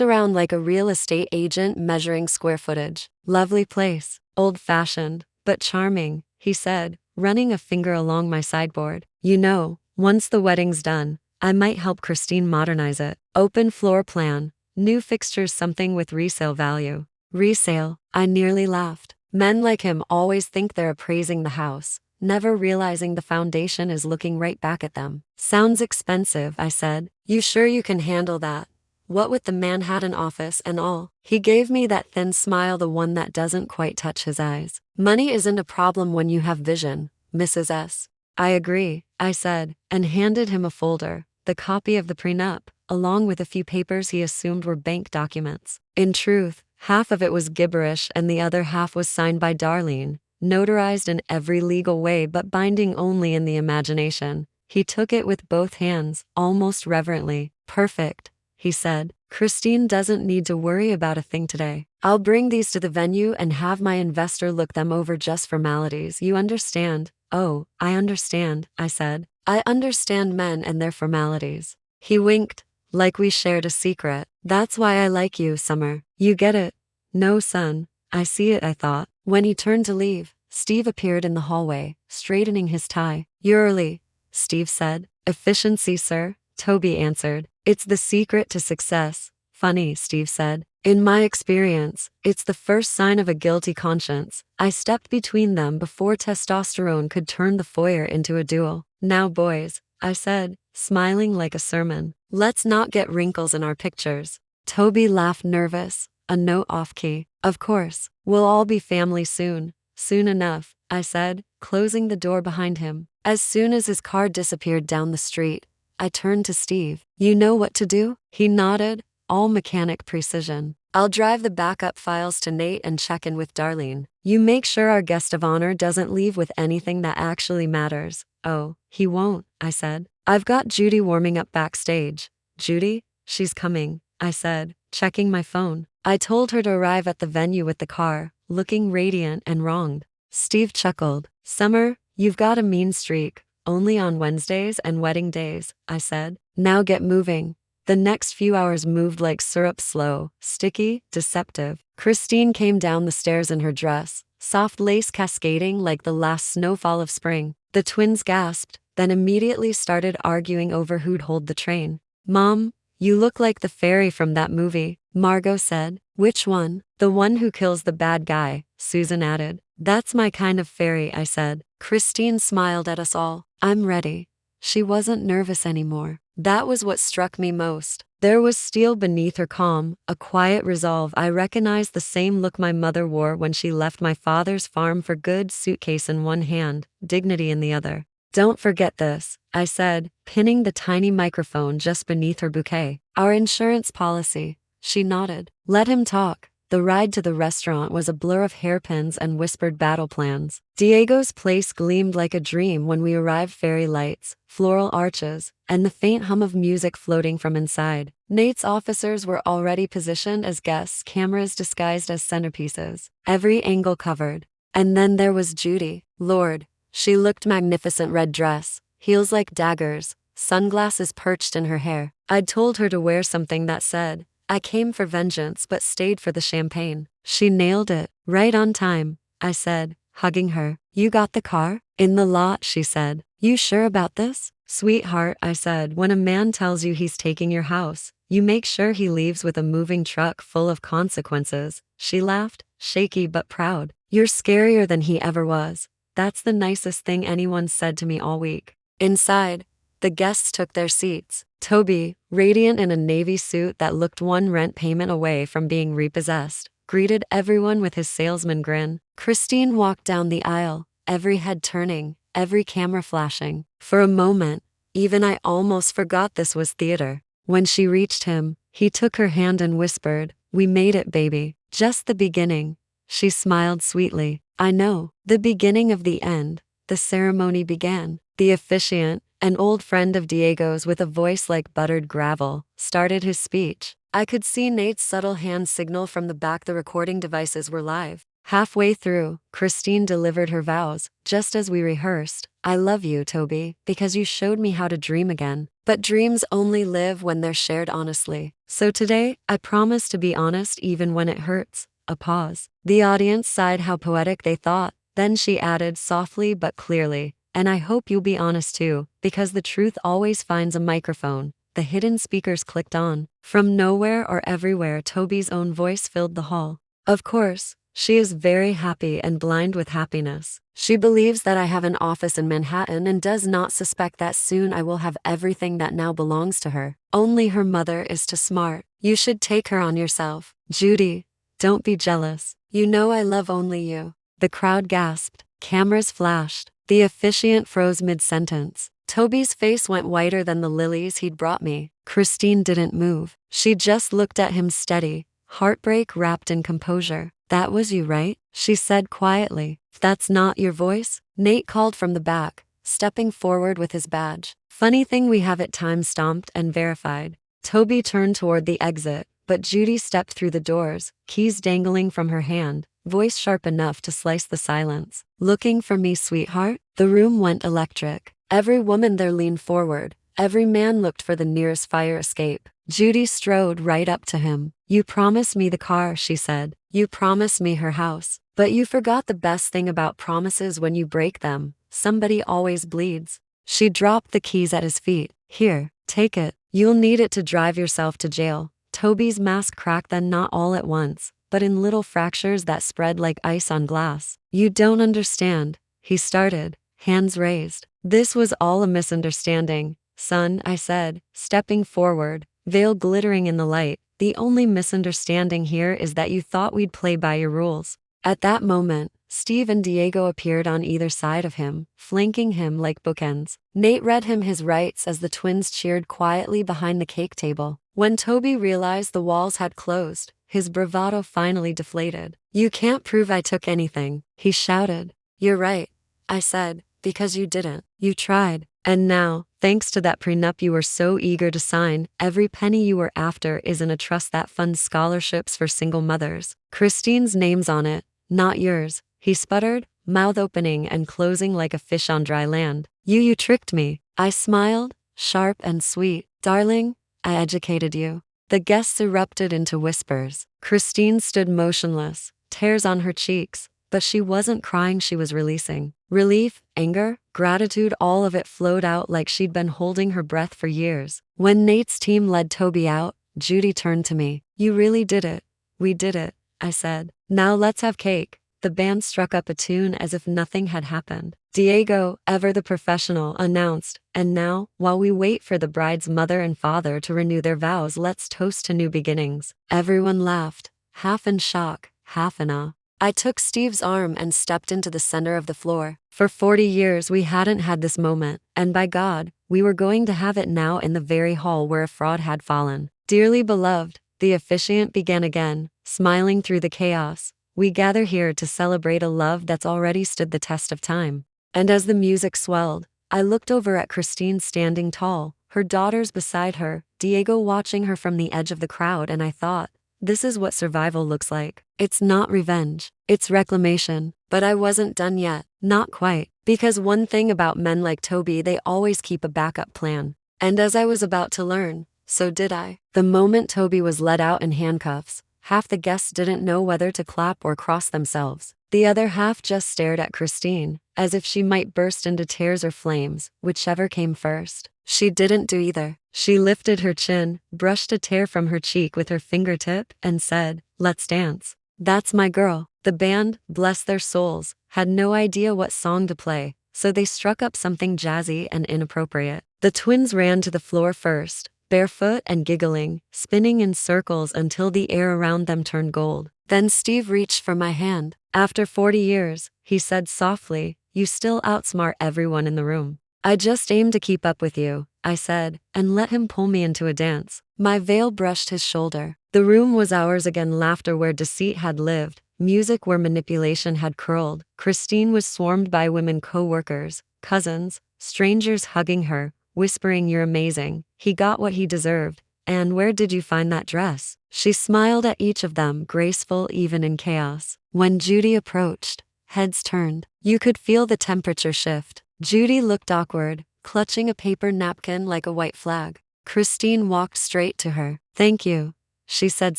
around like a real estate agent measuring square footage. "Lovely place. Old-fashioned, but charming," he said, running a finger along my sideboard. "You know, once the wedding's done, I might help Christine modernize it. Open floor plan, new fixtures, something with resale value." Resale? I nearly laughed. Men like him always think they're appraising the house, never realizing the foundation is looking right back at them. "Sounds expensive," I said. "You sure you can handle that? What with the Manhattan office and all?" He gave me that thin smile, the one that doesn't quite touch his eyes. "Money isn't a problem when you have vision, Mrs. S." "I agree," I said, and handed him a folder, the copy of the prenup, along with a few papers he assumed were bank documents. In truth, half of it was gibberish and the other half was signed by Darlene, notarized in every legal way but binding only in the imagination. He took it with both hands, almost reverently. "Perfect," he said. "Christine doesn't need to worry about a thing today. I'll bring these to the venue and have my investor look them over, just formalities, you understand." "Oh, I understand," I said. "I understand men and their formalities." He winked, like we shared a secret. "That's why I like you, Summer. You get it." "No, son, I see it," I thought. When he turned to leave, Steve appeared in the hallway, straightening his tie. "You're early," Steve said. "Efficiency, sir," Toby answered. It's the secret to success. Funny, Steve said. In my experience, it's the first sign of a guilty conscience. I stepped between them before testosterone could turn the foyer into a duel. Now boys, I said, smiling like a sermon. Let's not get wrinkles in our pictures. Toby laughed nervous, a note off key. Of course, we'll all be family soon. Soon enough, I said, closing the door behind him. As soon as his car disappeared down the street, I turned to Steve. You know what to do? He nodded, all mechanic precision. I'll drive the backup files to Nate and check in with Darlene. You make sure our guest of honor doesn't leave with anything that actually matters. Oh, he won't, I said. I've got Judy warming up backstage. Judy? She's coming, I said, checking my phone. I told her to arrive at the venue with the car, looking radiant and wronged. Steve chuckled. Summer, you've got a mean streak. Only on Wednesdays and wedding days, I said. Now get moving. The next few hours moved like syrup, slow, sticky, deceptive. Christine came down the stairs in her dress, soft lace cascading like the last snowfall of spring. The twins gasped, then immediately started arguing over who'd hold the train. Mom, you look like the fairy from that movie, Margot said. Which one? The one who kills the bad guy, Susan added. That's my kind of fairy, I said. Christine smiled at us all. I'm ready. She wasn't nervous anymore. That was what struck me most. There was steel beneath her calm, a quiet resolve. I recognized the same look my mother wore when she left my father's farm for good, suitcase in one hand, dignity in the other. Don't forget this, I said, pinning the tiny microphone just beneath her bouquet. Our insurance policy. She nodded. Let him talk. The ride to the restaurant was a blur of hairpins and whispered battle plans. Diego's place gleamed like a dream when we arrived. Fairy lights, floral arches, and the faint hum of music floating from inside. Nate's officers were already positioned as guests, cameras disguised as centerpieces, every angle covered. And then there was Judy. Lord, she looked magnificent. Red dress, heels like daggers, sunglasses perched in her hair. I'd told her to wear something that said, I came for vengeance but stayed for the champagne. She nailed it, right on time, I said, hugging her. You got the car? In the lot, she said. You sure about this? Sweetheart, I said, when a man tells you he's taking your house, you make sure he leaves with a moving truck full of consequences. She laughed, shaky but proud. You're scarier than he ever was. That's the nicest thing anyone said to me all week. Inside, the guests took their seats. Toby, radiant in a navy suit that looked one rent payment away from being repossessed, greeted everyone with his salesman grin. Christine walked down the aisle, every head turning, every camera flashing. For a moment, even I almost forgot this was theater. When she reached him, he took her hand and whispered, We made it, baby. Just the beginning. She smiled sweetly. I know. The beginning of the end. The ceremony began. The officiant, an old friend of Diego's with a voice like buttered gravel, started his speech. I could see Nate's subtle hand signal from the back. The recording devices were live. Halfway through, Christine delivered her vows, just as we rehearsed. I love you, Toby, because you showed me how to dream again. But dreams only live when they're shared honestly. So today, I promise to be honest even when it hurts. A pause. The audience sighed how poetic they thought. Then she added softly but clearly, and I hope you'll be honest too, because the truth always finds a microphone. The hidden speakers clicked on. From nowhere or everywhere, Toby's own voice filled the hall. Of course, she is very happy and blind with happiness. She believes that I have an office in Manhattan and does not suspect that soon I will have everything that now belongs to her. Only her mother is too smart. You should take her on yourself. Judy, don't be jealous. You know I love only you. The crowd gasped. Cameras flashed. The officiant froze mid-sentence. Toby's face went whiter than the lilies he'd brought me. Christine didn't move. She just looked at him steady, heartbreak wrapped in composure. That was you, right? She said quietly. That's not your voice? Nate called from the back, stepping forward with his badge. Funny thing, we have it time-stamped and verified. Toby turned toward the exit, but Judy stepped through the doors, keys dangling from her hand, voice sharp enough to slice the silence. Looking for me, sweetheart? The room went electric. Every woman there leaned forward. Every man looked for the nearest fire escape. Judy strode right up to him. You promised me the car, she said. You promised me her house. But you forgot the best thing about promises: when you break them, somebody always bleeds. She dropped the keys at his feet. Here, Take it. You'll need it to drive yourself to jail. Toby's mask cracked, then not all at once, but in little fractures that spread like ice on glass. You don't understand, he started, hands raised. This was all a misunderstanding, son, I said, stepping forward, veil glittering in the light. The only misunderstanding here is that you thought we'd play by your rules. At that moment, Steve and Diego appeared on either side of him, flanking him like bookends. Nate read him his rights as the twins cheered quietly behind the cake table. When Toby realized the walls had closed, his bravado finally deflated. You can't prove I took anything, he shouted. You're right, I said, because you didn't. You tried. And now, thanks to that prenup you were so eager to sign, every penny you were after is in a trust that funds scholarships for single mothers. Christine's name's on it, not yours, he sputtered, mouth opening and closing like a fish on dry land. You tricked me. I smiled, sharp and sweet. Darling, I educated you. The guests erupted into whispers. Christine stood motionless, tears on her cheeks, but she wasn't crying, she was releasing. Relief, anger, gratitude, all of it flowed out like she'd been holding her breath for years. When Nate's team led Toby out, Judy turned to me. You really did it. We did it, I said. Now let's have cake. The band struck up a tune as if nothing had happened. Diego, ever the professional, announced, and now, while we wait for the bride's mother and father to renew their vows, let's toast to new beginnings. Everyone laughed, half in shock, half in awe. I took Steve's arm and stepped into the center of the floor. For 40 years we hadn't had this moment, and by God, we were going to have it now in the very hall where a fraud had fallen. Dearly beloved, the officiant began again, smiling through the chaos. We gather here to celebrate a love that's already stood the test of time. And as the music swelled, I looked over at Christine standing tall, her daughters beside her, Diego watching her from the edge of the crowd, and I thought, this is what survival looks like. It's not revenge, it's reclamation. But I wasn't done yet, not quite. Because one thing about men like Toby, they always keep a backup plan. And as I was about to learn, so did I. The moment Toby was let out in handcuffs, half the guests didn't know whether to clap or cross themselves. The other half just stared at Christine, as if she might burst into tears or flames, whichever came first. She didn't do either. She lifted her chin, brushed a tear from her cheek with her fingertip, and said, let's dance. That's my girl. The band, bless their souls, had no idea what song to play, so they struck up something jazzy and inappropriate. The twins ran to the floor first, barefoot and giggling, spinning in circles until the air around them turned gold. Then Steve reached for my hand. After 40 years, he said softly, you still outsmart everyone in the room. I just aim to keep up with you, I said, and let him pull me into a dance. My veil brushed his shoulder. The room was ours again, laughter where deceit had lived, music where manipulation had curled. Christine was swarmed by women, co-workers, cousins, strangers hugging her, whispering you're amazing. He got what he deserved. And where did you find that dress? She smiled at each of them, graceful even in chaos. When Judy approached, heads turned. You could feel the temperature shift. Judy looked awkward, clutching a paper napkin like a white flag. Christine walked straight to her. Thank you, she said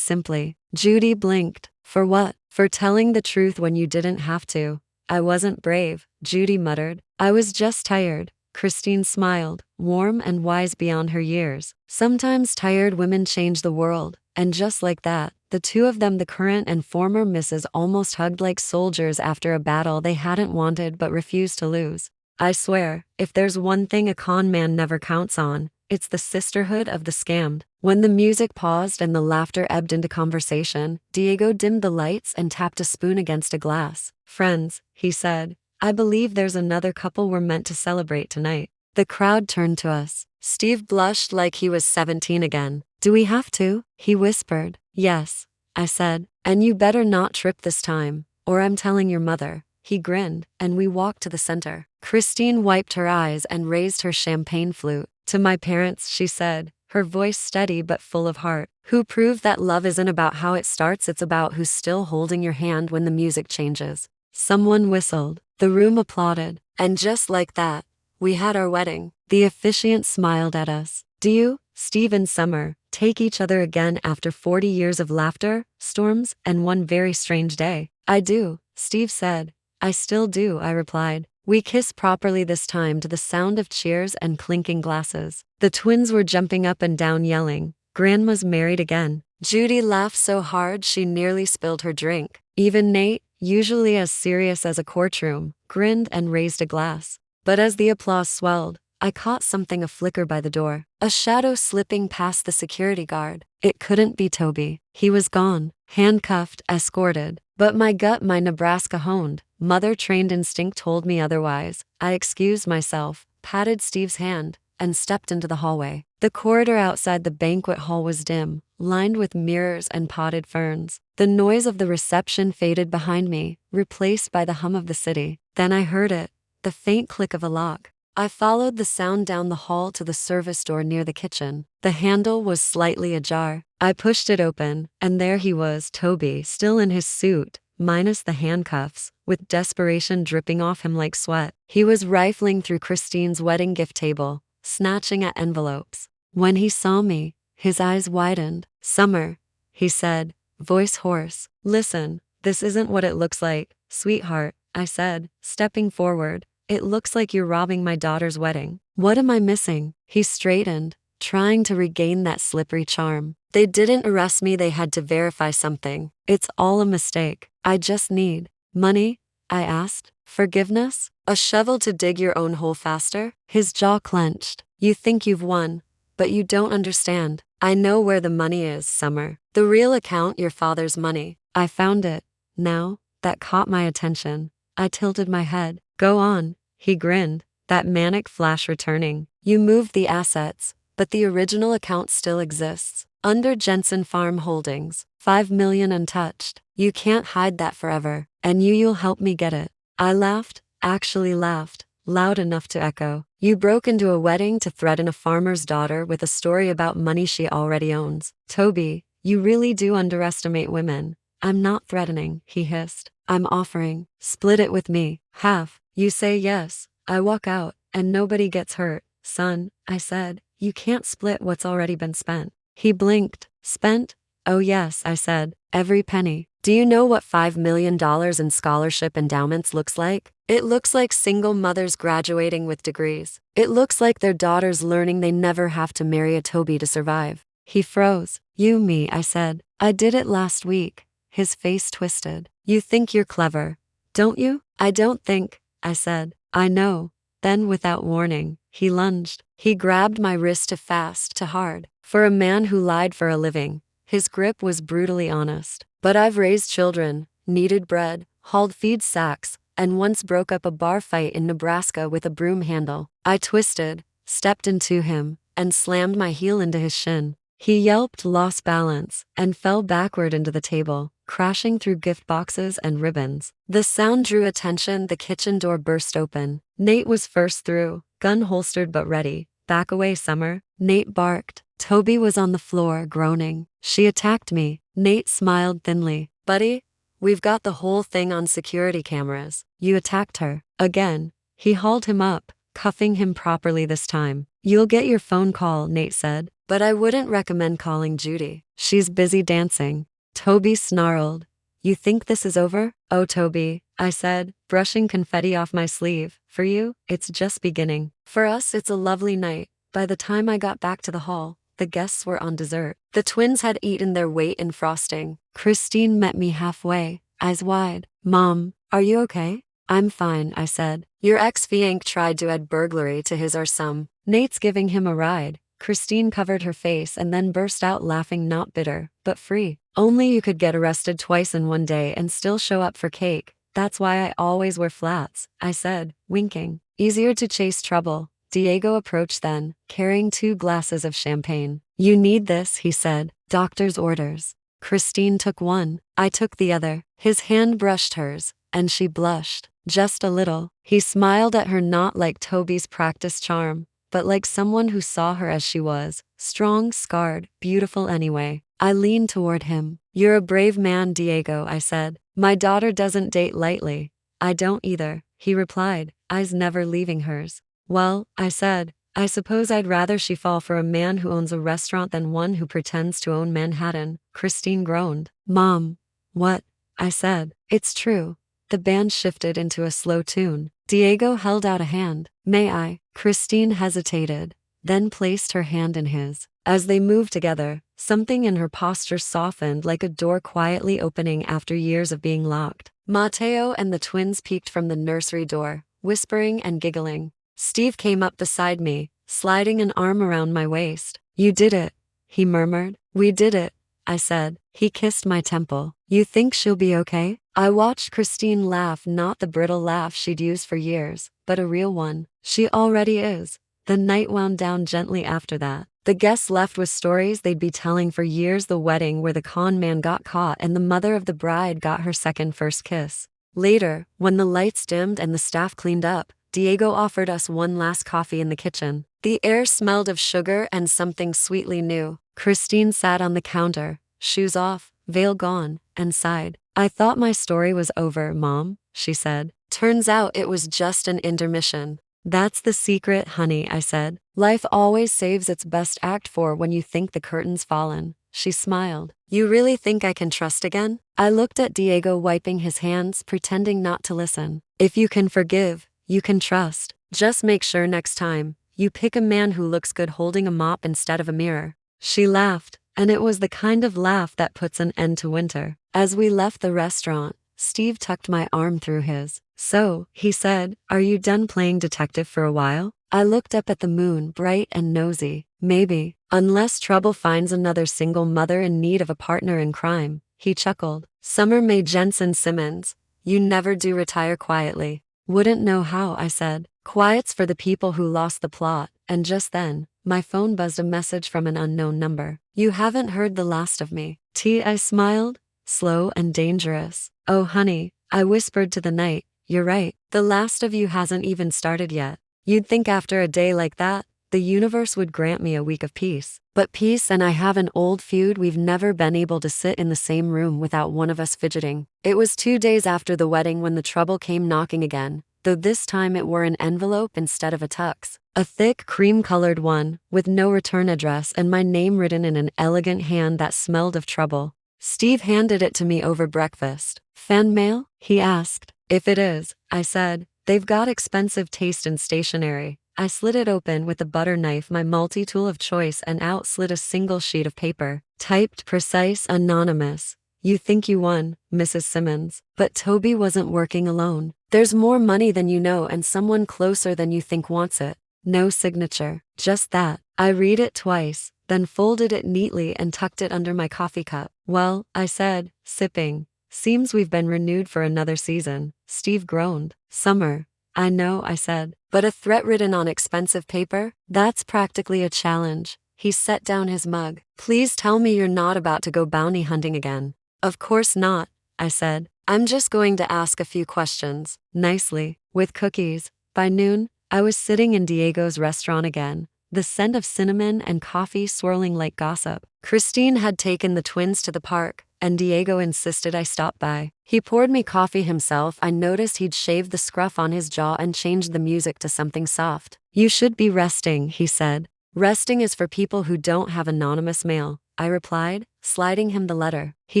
simply. Judy blinked. For what? For telling the truth when you didn't have to. I wasn't brave, Judy muttered. I was just tired. Christine smiled, warm and wise beyond her years. Sometimes tired women change the world, and just like that, the two of them, the current and former misses, almost hugged like soldiers after a battle they hadn't wanted but refused to lose. I swear, if there's one thing a con man never counts on, it's the sisterhood of the scammed. When the music paused and the laughter ebbed into conversation, Diego dimmed the lights and tapped a spoon against a glass. Friends, he said, I believe there's another couple we're meant to celebrate tonight. The crowd turned to us. Steve blushed like he was 17 again. Do we have to? He whispered. Yes, I said, and you better not trip this time, or I'm telling your mother. He grinned, and we walked to the center. Christine wiped her eyes and raised her champagne flute. To my parents, she said, her voice steady but full of heart, who proved that love isn't about how it starts, it's about who's still holding your hand when the music changes. Someone whistled. The room applauded. And just like that, we had our wedding. The officiant smiled at us. Do you, Steve and Summer, take each other again after 40 years of laughter, storms, and one very strange day? I do, Steve said. I still do, I replied. We kissed properly this time to the sound of cheers and clinking glasses. The twins were jumping up and down yelling, "Grandma's married again." Judy laughed so hard she nearly spilled her drink. Even Nate, usually as serious as a courtroom, grinned and raised a glass. But as the applause swelled, I caught something a flicker by the door. A shadow slipping past the security guard. It couldn't be Toby. He was gone, handcuffed, escorted. But my gut, my Nebraska honed, mother-trained instinct told me otherwise. I excused myself, patted Steve's hand, and stepped into the hallway. The corridor outside the banquet hall was dim, lined with mirrors and potted ferns. The noise of the reception faded behind me, replaced by the hum of the city. Then I heard it, the faint click of a lock. I followed the sound down the hall to the service door near the kitchen. The handle was slightly ajar. I pushed it open, and there he was, Toby, still in his suit, minus the handcuffs, with desperation dripping off him like sweat. He was rifling through Christine's wedding gift table, snatching at envelopes. When he saw me, his eyes widened. "Summer," he said, voice hoarse. "Listen, this isn't what it looks like, sweetheart," I said, stepping forward. "It looks like you're robbing my daughter's wedding. What am I missing?" He straightened, trying to regain that slippery charm. "They didn't arrest me, they had to verify something. It's all a mistake. I just need money," I asked. "Forgiveness? A shovel to dig your own hole faster?" His jaw clenched. "You think you've won, but you don't understand. I know where the money is, Summer. The real account, your father's money. I found it." Now, that caught my attention. I tilted my head. "Go on," he grinned, that manic flash returning. "You moved the assets, but the original account still exists. Under Jensen Farm Holdings, 5 million untouched. You can't hide that forever, and you'll help me get it." I laughed, actually laughed, loud enough to echo. "You broke into a wedding to threaten a farmer's daughter with a story about money she already owns. Toby, you really do underestimate women." "I'm not threatening," he hissed. "I'm offering. Split it with me. Half. You say yes. I walk out, and nobody gets hurt." "Son," I said, "you can't split what's already been spent." He blinked. "Spent? Oh yes," I said. "Every penny. Do you know what $5 million in scholarship endowments looks like? It looks like single mothers graduating with degrees. It looks like their daughters learning they never have to marry a Toby to survive." He froze. Me," I said. "I did it last week." His face twisted. "You think you're clever, don't you?" "I don't think," I said. "I know." Then without warning, he lunged. He grabbed my wrist to fast, to hard. For a man who lied for a living, his grip was brutally honest. "But I've raised children, kneaded bread, hauled feed sacks, and once broke up a bar fight in Nebraska with a broom handle." I twisted, stepped into him, and slammed my heel into his shin. He yelped, lost balance, and fell backward into the table, crashing through gift boxes and ribbons. The sound drew attention. The kitchen door burst open. Nate was first through, gun holstered but ready. "Back away, Summer," Nate barked. Toby was on the floor, groaning. "She attacked me." Nate smiled thinly. "Buddy, we've got the whole thing on security cameras. You attacked her." Again, he hauled him up, cuffing him properly this time. "You'll get your phone call," Nate said. "But I wouldn't recommend calling Judy. She's busy dancing." Toby snarled. "You think this is over?" "Oh, Toby," I said, brushing confetti off my sleeve. "For you, it's just beginning. For us, it's a lovely night." By the time I got back to the hall, the guests were on dessert. The twins had eaten their weight in frosting. Christine met me halfway, eyes wide. "Mom, are you okay?" "I'm fine," I said. "Your ex-fiancé tried to add burglary to his or some. Nate's giving him a ride." Christine covered her face and then burst out laughing, not bitter, but free. "Only you could get arrested twice in one day and still show up for cake. That's why I always wear flats," I said, winking. "Easier to chase trouble." Diego approached then, carrying 2 glasses of champagne. "You need this," he said. "Doctor's orders." Christine took one. I took the other. His hand brushed hers, and she blushed. Just a little. He smiled at her, not like Toby's practiced charm, but like someone who saw her as she was, strong, scarred, beautiful anyway. I leaned toward him. "You're a brave man, Diego," I said. "My daughter doesn't date lightly." "I don't either," he replied, eyes never leaving hers. "Well," I said, "I suppose I'd rather she fall for a man who owns a restaurant than one who pretends to own Manhattan." Christine groaned. "Mom." "What?" I said. "It's true. The band shifted into a slow tune. Diego held out a hand. May I? Christine hesitated, then placed her hand in his. As they moved together, something in her posture softened like a door quietly opening after years of being locked. Mateo and the twins peeked from the nursery door, whispering and giggling. Steve came up beside me, sliding an arm around my waist. You did it, he murmured. We did it, I said. He kissed my temple. You think she'll be okay? I watched Christine laugh, not the brittle laugh she'd used for years, but a real one. She already is. The night wound down gently after that. The guests left with stories they'd be telling for years: the wedding where the con man got caught and the mother of the bride got her first kiss. Later, when the lights dimmed and the staff cleaned up, Diego offered us one last coffee in the kitchen. The air smelled of sugar and something sweetly new. Christine sat on the counter, shoes off, veil gone, and sighed. I thought my story was over, Mom, she said. Turns out it was just an intermission. That's the secret, honey, I said. Life always saves its best act for when you think the curtain's fallen. She smiled. You really think I can trust again? I looked at Diego wiping his hands, pretending not to listen. If you can forgive, you can trust. Just make sure next time you pick a man who looks good holding a mop instead of a mirror. She laughed, and it was the kind of laugh that puts an end to winter. As we left the restaurant, Steve tucked my arm through his. So, he said, are you done playing detective for a while? I looked up at the moon, bright and nosy. Maybe, unless trouble finds another single mother in need of a partner in crime. He chuckled. Summer Mae Simmons, you never do retire quietly. Wouldn't know how, I said. Quiet's for the people who lost the plot. And just then, my phone buzzed a message from an unknown number. You haven't heard the last of me. I smiled, slow and dangerous. Oh honey, I whispered to the night. You're right, the last of you hasn't even started yet. You'd think after a day like that, the universe would grant me a week of peace. But peace and I have an old feud. We've never been able to sit in the same room without one of us fidgeting. It was 2 days after the wedding when the trouble came knocking again, though this time it wore an envelope instead of a tux. A thick cream-colored one, with no return address and my name written in an elegant hand that smelled of trouble. Steve handed it to me over breakfast. Fan mail? He asked. If it is, I said, they've got expensive taste in stationery. I slid it open with a butter knife, my multi-tool of choice, and out slid a single sheet of paper. Typed, precise, anonymous. You think you won, Mrs. Simmons. But Toby wasn't working alone. There's more money than you know and someone closer than you think wants it. No signature. Just that. I read it twice, then folded it neatly and tucked it under my coffee cup. Well, I said, sipping. Seems we've been renewed for another season. Steve groaned. Summer. I know, I said. But a threat written on expensive paper? That's practically a challenge. He set down his mug. Please tell me you're not about to go bounty hunting again. Of course not, I said. I'm just going to ask a few questions. Nicely. With cookies. By noon, I was sitting in Diego's restaurant again, the scent of cinnamon and coffee swirling like gossip. Christine had taken the twins to the park, and Diego insisted I stop by. He poured me coffee himself. I noticed he'd shaved the scruff on his jaw and changed the music to something soft. You should be resting, he said. Resting is for people who don't have anonymous mail, I replied, sliding him the letter. He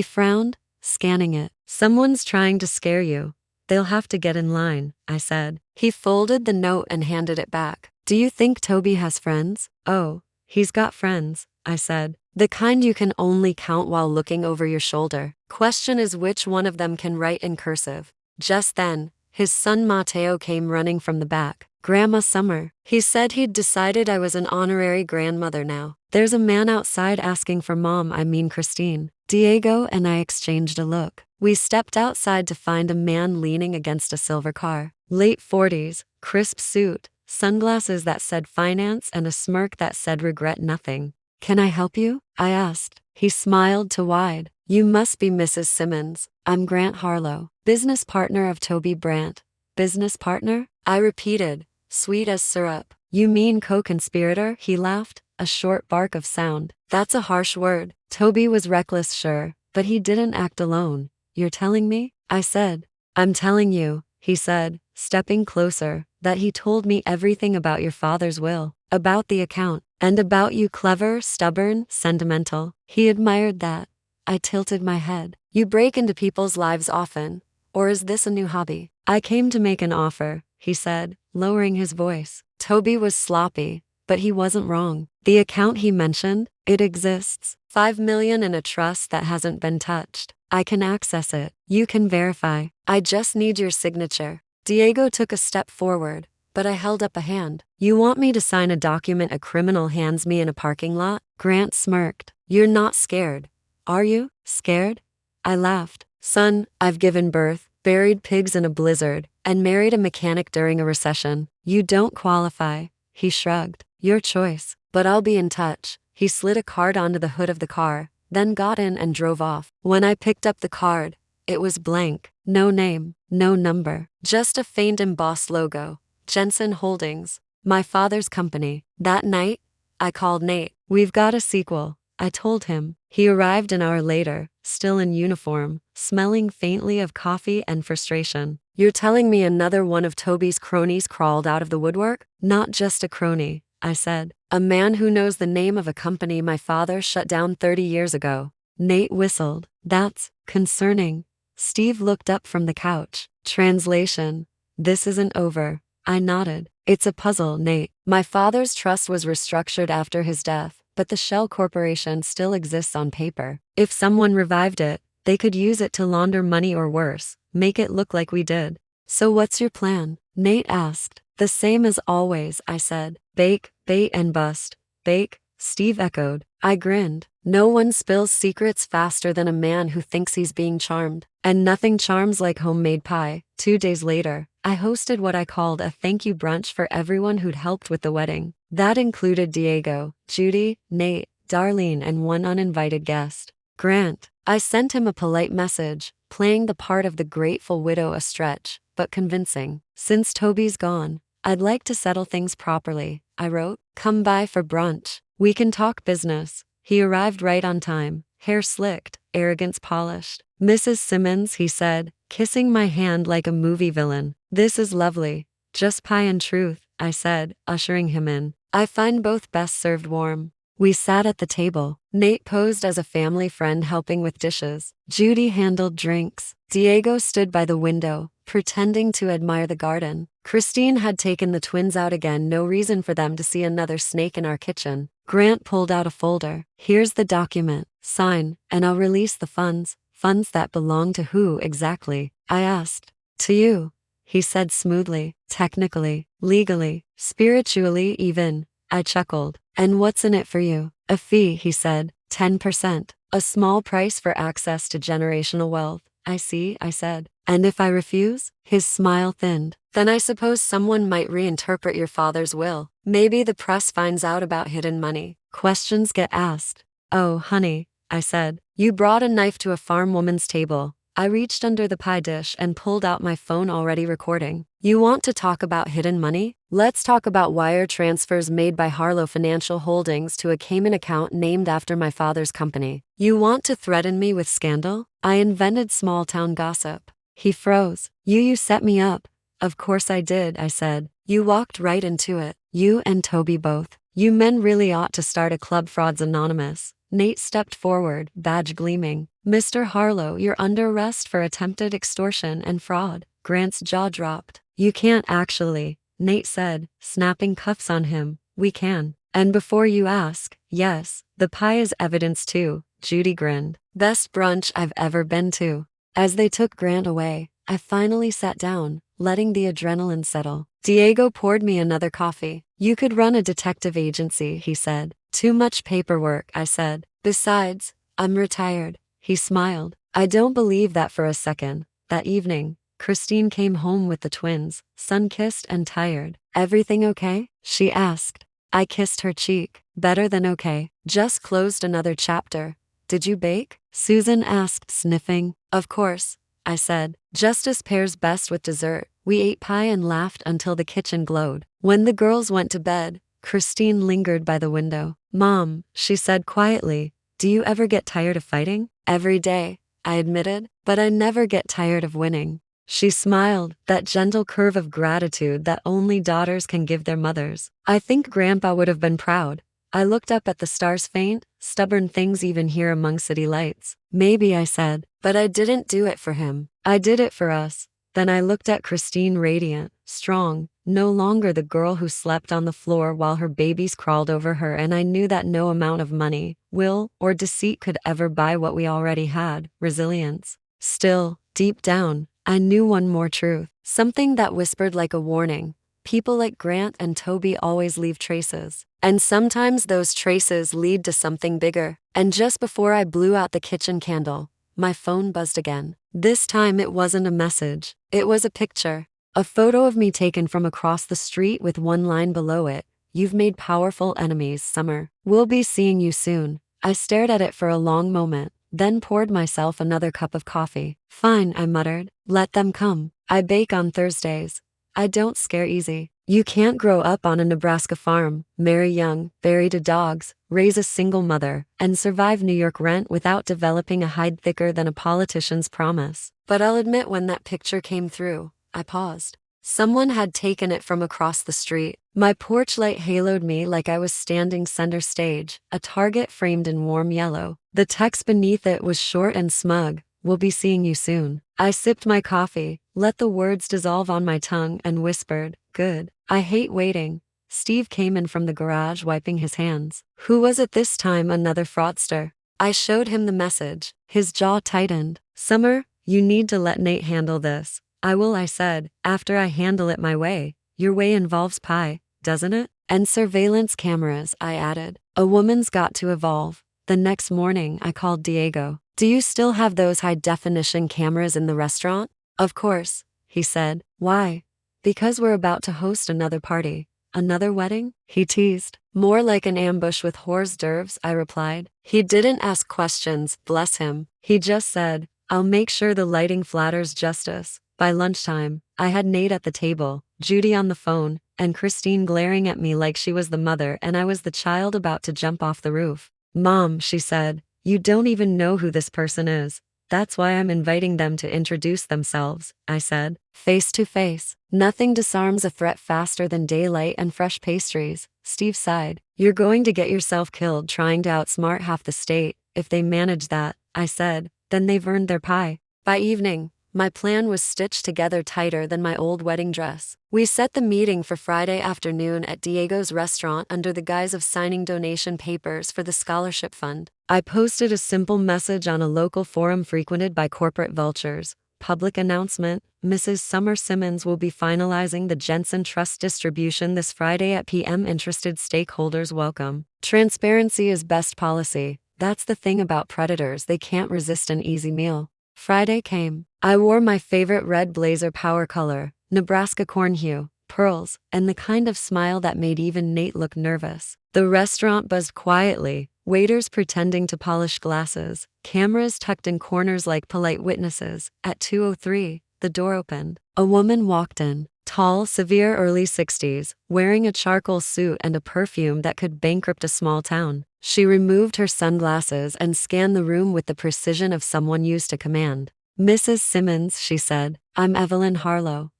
frowned, scanning it. Someone's trying to scare you. They'll have to get in line, I said. He folded the note and handed it back. Do you think Toby has friends? Oh, he's got friends, I said. The kind you can only count while looking over your shoulder. Question is which one of them can write in cursive. Just then, his son Mateo came running from the back. Grandma Summer. He said he'd decided I was an honorary grandmother now. There's a man outside asking for Mom, I mean Christine. Diego and I exchanged a look. We stepped outside to find a man leaning against a silver car. Late 40s, crisp suit, sunglasses that said finance and a smirk that said regret nothing. Can I help you? I asked. He smiled too wide. You must be Mrs. Simmons. I'm Grant Harlow, business partner of Toby Brandt. Business partner? I repeated, sweet as syrup. You mean co-conspirator? He laughed, a short bark of sound. That's a harsh word. Toby was reckless, sure, but he didn't act alone. You're telling me? I said. I'm telling you, he said, stepping closer, that he told me everything about your father's will, about the account, and about you. Clever, stubborn, sentimental. He admired that. I tilted my head. You break into people's lives often. Or is this a new hobby? I came to make an offer, he said, lowering his voice. Toby was sloppy, but he wasn't wrong. The account he mentioned, it exists. 5 million in a trust that hasn't been touched. I can access it. You can verify. I just need your signature. Diego took a step forward, but I held up a hand. You want me to sign a document a criminal hands me in a parking lot? Grant smirked. You're not scared, are you? Scared? I laughed. Son, I've given birth, buried pigs in a blizzard, and married a mechanic during a recession. You don't qualify. He shrugged. Your choice, but I'll be in touch. He slid a card onto the hood of the car, then got in and drove off. When I picked up the card, it was blank. No name, no number, just a faint embossed logo. Jensen Holdings, my father's company. That night, I called Nate. We've got a sequel, I told him. He arrived an hour later, still in uniform, smelling faintly of coffee and frustration. You're telling me another one of Toby's cronies crawled out of the woodwork? Not just a crony, I said. A man who knows the name of a company my father shut down 30 years ago. Nate whistled. That's concerning. Steve looked up from the couch. Translation. This isn't over. I nodded. It's a puzzle, Nate. My father's trust was restructured after his death, but the shell corporation still exists on paper. If someone revived it, they could use it to launder money or worse, make it look like we did. So what's your plan? Nate asked. The same as always, I said. Bake, bait and bust. Bake, Steve echoed. I grinned. No one spills secrets faster than a man who thinks he's being charmed. And nothing charms like homemade pie. 2 days later, I hosted what I called a thank you brunch for everyone who'd helped with the wedding. That included Diego, Judy, Nate, Darlene, and one uninvited guest, Grant. I sent him a polite message, playing the part of the grateful widow a stretch, but convincing. Since Toby's gone, I'd like to settle things properly, I wrote. Come by for brunch. We can talk business. He arrived right on time, hair slicked, arrogance polished. Mrs. Simmons, he said, kissing my hand like a movie villain. This is lovely. Just pie and truth, I said, ushering him in. I find both best served warm. We sat at the table. Nate posed as a family friend helping with dishes. Judy handled drinks. Diego stood by the window, pretending to admire the garden. Christine had taken the twins out again, no reason for them to see another snake in our kitchen. Grant pulled out a folder. Here's the document. Sign, and I'll release the funds. Funds that belong to who exactly? I asked. To you, he said smoothly. Technically, legally, spiritually even. I chuckled. And what's in it for you? A fee, he said. 10%. A small price for access to generational wealth. I see, I said. And if I refuse? His smile thinned. Then I suppose someone might reinterpret your father's will. Maybe the press finds out about hidden money. Questions get asked. Oh, honey, I said. You brought a knife to a farm woman's table. I reached under the pie dish and pulled out my phone already recording. You want to talk about hidden money? Let's talk about wire transfers made by Harlow Financial Holdings to a Cayman account named after my father's company. You want to threaten me with scandal? I invented small-town gossip. He froze. You set me up. Of course I did, I said. You walked right into it. You and Toby both. You men really ought to start a Club Frauds Anonymous. Nate stepped forward, badge gleaming. Mr. Harlow, you're under arrest for attempted extortion and fraud. Grant's jaw dropped. You can't actually, Nate said, snapping cuffs on him. We can. And before you ask, yes, the pie is evidence too. Judy grinned. Best brunch I've ever been to. As they took Grant away, I finally sat down, letting the adrenaline settle. Diego poured me another coffee. You could run a detective agency, he said. Too much paperwork, I said. Besides, I'm retired. He smiled. I don't believe that for a second. That evening, Christine came home with the twins, sun-kissed and tired. Everything okay? She asked. I kissed her cheek. Better than okay. Just closed another chapter. Did you bake? Susan asked, sniffing. Of course, I said. Justice pairs best with dessert. We ate pie and laughed until the kitchen glowed. When the girls went to bed, Christine lingered by the window. Mom, she said quietly, do you ever get tired of fighting? Every day, I admitted, but I never get tired of winning. She smiled, that gentle curve of gratitude that only daughters can give their mothers. I think Grandpa would have been proud. I looked up at the stars, faint, stubborn things even here among city lights. Maybe, I said, But I didn't do it for him. I did it for us. Then I looked at Christine, radiant, strong, no longer the girl who slept on the floor while her babies crawled over her, and I knew that no amount of money, will, or deceit could ever buy what we already had: resilience. Still, deep down, I knew one more truth, something that whispered like a warning. People like Grant and Toby always leave traces. And sometimes those traces lead to something bigger. And just before I blew out the kitchen candle, my phone buzzed again. This time it wasn't a message. It was a picture. A photo of me taken from across the street with one line below it: "You've made powerful enemies, Summer. We'll be seeing you soon." I stared at it for a long moment, then poured myself another cup of coffee. "Fine," I muttered. "Let them come. I bake on Thursdays. I don't scare easy." You can't grow up on a Nebraska farm, marry young, marry to dogs, raise a single mother, and survive New York rent without developing a hide thicker than a politician's promise. But I'll admit, when that picture came through, I paused. Someone had taken it from across the street. My porch light haloed me like I was standing center stage, a target framed in warm yellow. The text beneath it was short and smug: "We'll be seeing you soon." I sipped my coffee, let the words dissolve on my tongue, and whispered, "Good. I hate waiting." Steve came in from the garage, wiping his hands. Who was it this time? Another fraudster? I showed him the message. His jaw tightened. "Summer, you need to let Nate handle this." "I will," I said, "after I handle it my way." "Your way involves pie, doesn't it?" "And surveillance cameras," I added. "A woman's got to evolve." The next morning, I called Diego. "Do you still have those high-definition cameras in the restaurant?" "Of course," he said. "Why?" "Because we're about to host another party." "Another wedding?" he teased. "More like an ambush with hors d'oeuvres," I replied. He didn't ask questions, bless him. He just said, "I'll make sure the lighting flatters justice." By lunchtime, I had Nate at the table, Judy on the phone, and Christine glaring at me like she was the mother and I was the child about to jump off the roof. "Mom," she said, "you don't even know who this person is." "That's why I'm inviting them to introduce themselves," I said. "Face to face. Nothing disarms a threat faster than daylight and fresh pastries." Steve sighed. "You're going to get yourself killed trying to outsmart half the state. If they manage that," I said, "then they've earned their pie." By evening, my plan was stitched together tighter than my old wedding dress. We set the meeting for Friday afternoon at Diego's restaurant under the guise of signing donation papers for the scholarship fund. I posted a simple message on a local forum frequented by corporate vultures. Public announcement: Mrs. Summer Simmons will be finalizing the Jensen Trust distribution this Friday at p.m. Interested stakeholders welcome. Transparency is best policy. That's the thing about predators, they can't resist an easy meal. Friday came. I wore my favorite red blazer power color, Nebraska corn hue, pearls, and the kind of smile that made even Nate look nervous. The restaurant buzzed quietly, waiters pretending to polish glasses, cameras tucked in corners like polite witnesses. At 2:03, the door opened. A woman walked in, tall, severe, early 60s, wearing a charcoal suit and a perfume that could bankrupt a small town. She removed her sunglasses and scanned the room with the precision of someone used to command. "Mrs. Simmons," she said, "I'm Evelyn Harlow."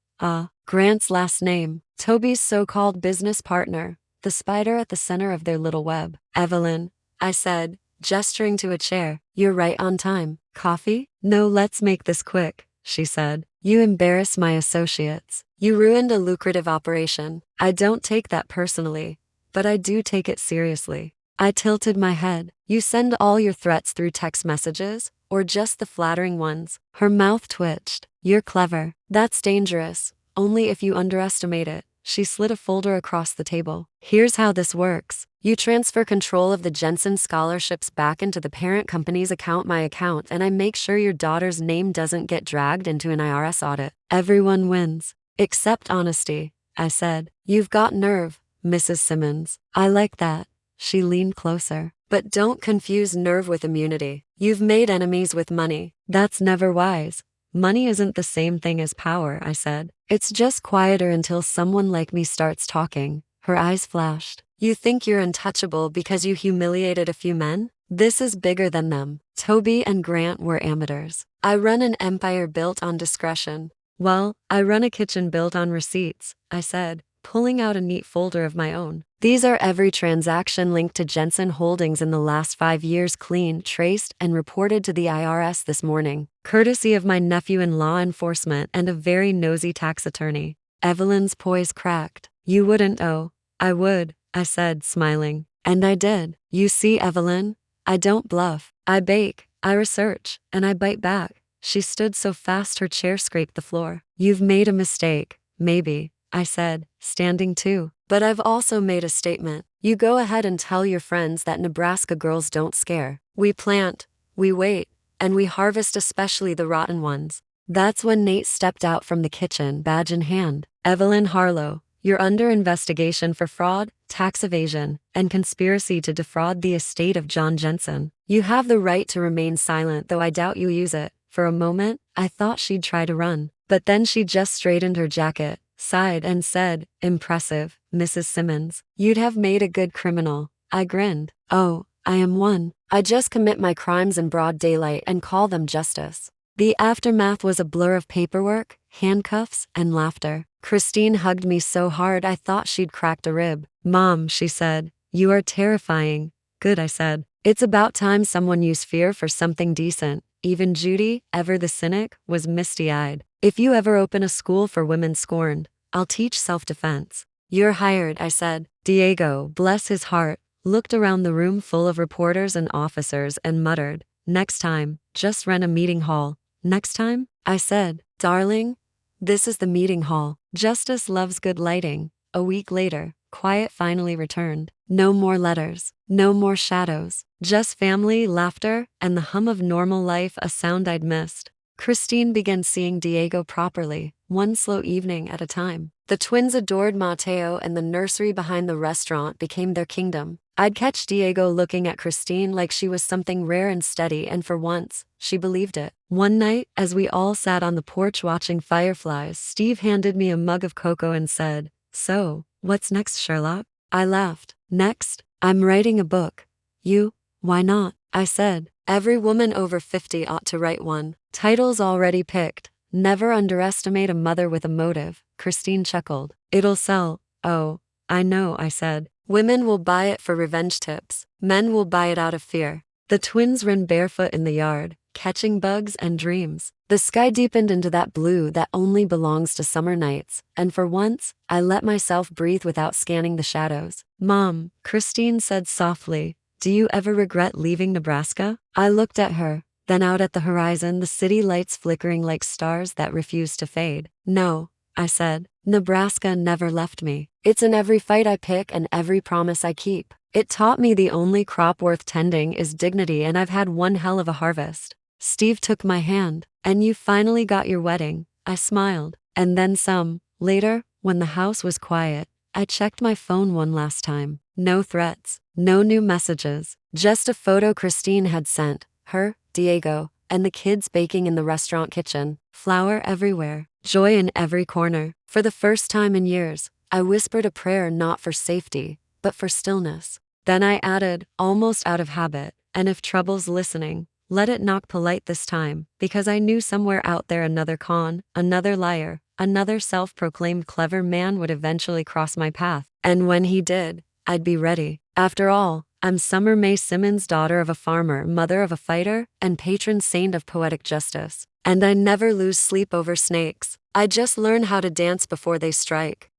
Grant's last name, Toby's so-called business partner, the spider at the center of their little web. "Evelyn," I said, gesturing to a chair, "you're right on time. Coffee?" "No, let's make this quick," she said. "You embarrass my associates. You ruined a lucrative operation." "I don't take that personally, but I do take it seriously." I tilted my head. "You send all your threats through text messages, or just the flattering ones?" Her mouth twitched. "You're clever. That's dangerous, only if you underestimate it." She slid a folder across the table. "Here's how this works. You transfer control of the Jensen scholarships back into the parent company's account, my account, and I make sure your daughter's name doesn't get dragged into an IRS audit. Everyone wins. Except honesty," I said. "You've got nerve, Mrs. Simmons." "I like that." She leaned closer. "But don't confuse nerve with immunity. You've made enemies with money." "That's never wise. Money isn't the same thing as power," I said. "It's just quieter until someone like me starts talking." Her eyes flashed. "You think you're untouchable because you humiliated a few men? This is bigger than them." Toby and Grant were amateurs. "I run an empire built on discretion." "Well, I run a kitchen built on receipts," I said. pulling out a neat folder of my own. These are every transaction linked to Jensen Holdings in the last 5 years, clean, traced, and reported to the IRS this morning, courtesy of my nephew in law enforcement and a very nosy tax attorney. Evelyn's poise cracked. You wouldn't. Oh, I would, I said, smiling. And I did. You see, Evelyn, I don't bluff. I bake, I research, and I bite back. She stood so fast her chair scraped the floor. You've made a mistake, maybe, I said, standing too. But I've also made a statement. You go ahead and tell your friends that Nebraska girls don't scare. We plant, we wait, and we harvest, especially the rotten ones. That's when Nate stepped out from the kitchen, badge in hand. Evelyn Harlow, you're under investigation for fraud, tax evasion, and conspiracy to defraud the estate of John Jensen. You have the right to remain silent, though I doubt you use it. For a moment, I thought she'd try to run. But then she just straightened her jacket, sighed, and said, Impressive, Mrs. Simmons. You'd have made a good criminal. I grinned. Oh, I am one. I just commit my crimes in broad daylight and call them justice. The aftermath was a blur of paperwork, handcuffs, and laughter. Christine hugged me so hard I thought she'd cracked a rib. Mom, she said, you are terrifying. Good, I said. It's about time someone used fear for something decent. Even Judy, ever the cynic, was misty-eyed. If you ever open a school for women scorned, I'll teach self-defense. You're hired, I said. Diego, bless his heart, looked around the room full of reporters and officers and muttered, Next time, just rent a meeting hall. Next time? I said, Darling, this is the meeting hall. Justice loves good lighting. A week later, quiet finally returned. No more letters, no more shadows, just family, laughter, and the hum of normal life, a sound I'd missed. Christine began seeing Diego properly, one slow evening at a time. The twins adored Mateo, and the nursery behind the restaurant became their kingdom. I'd catch Diego looking at Christine like she was something rare and steady, and for once, she believed it. One night, as we all sat on the porch watching fireflies, Steve handed me a mug of cocoa and said, So, what's next, Sherlock? I laughed. Next, I'm writing a book. You? Why not? I said. Every woman over 50 ought to write one. Title's already picked. Never underestimate a mother with a motive. Christine chuckled. It'll sell. Oh, I know, I said. Women will buy it for revenge tips. Men will buy it out of fear. The twins ran barefoot in the yard, catching bugs and dreams. The sky deepened into that blue that only belongs to summer nights, and for once, I let myself breathe without scanning the shadows. Mom, Christine said softly, do you ever regret leaving Nebraska? I looked at her, then out at the horizon, the city lights flickering like stars that refused to fade. No, I said. Nebraska never left me. It's in every fight I pick and every promise I keep. It taught me the only crop worth tending is dignity, and I've had one hell of a harvest. Steve took my hand. And you finally got your wedding. I smiled. And then some. Later, when the house was quiet, I checked my phone one last time. No threats. No new messages. Just a photo Christine had sent. Her, Diego, and the kids baking in the restaurant kitchen. Flour everywhere. Joy in every corner. For the first time in years, I whispered a prayer not for safety, but for stillness. Then I added, almost out of habit, and if trouble's listening, let it knock polite this time, because I knew somewhere out there another con, another liar, another self-proclaimed clever man would eventually cross my path. And when he did, I'd be ready. After all, I'm Summer Mae Simmons, daughter of a farmer, mother of a fighter, and patron saint of poetic justice. And I never lose sleep over snakes. I just learn how to dance before they strike.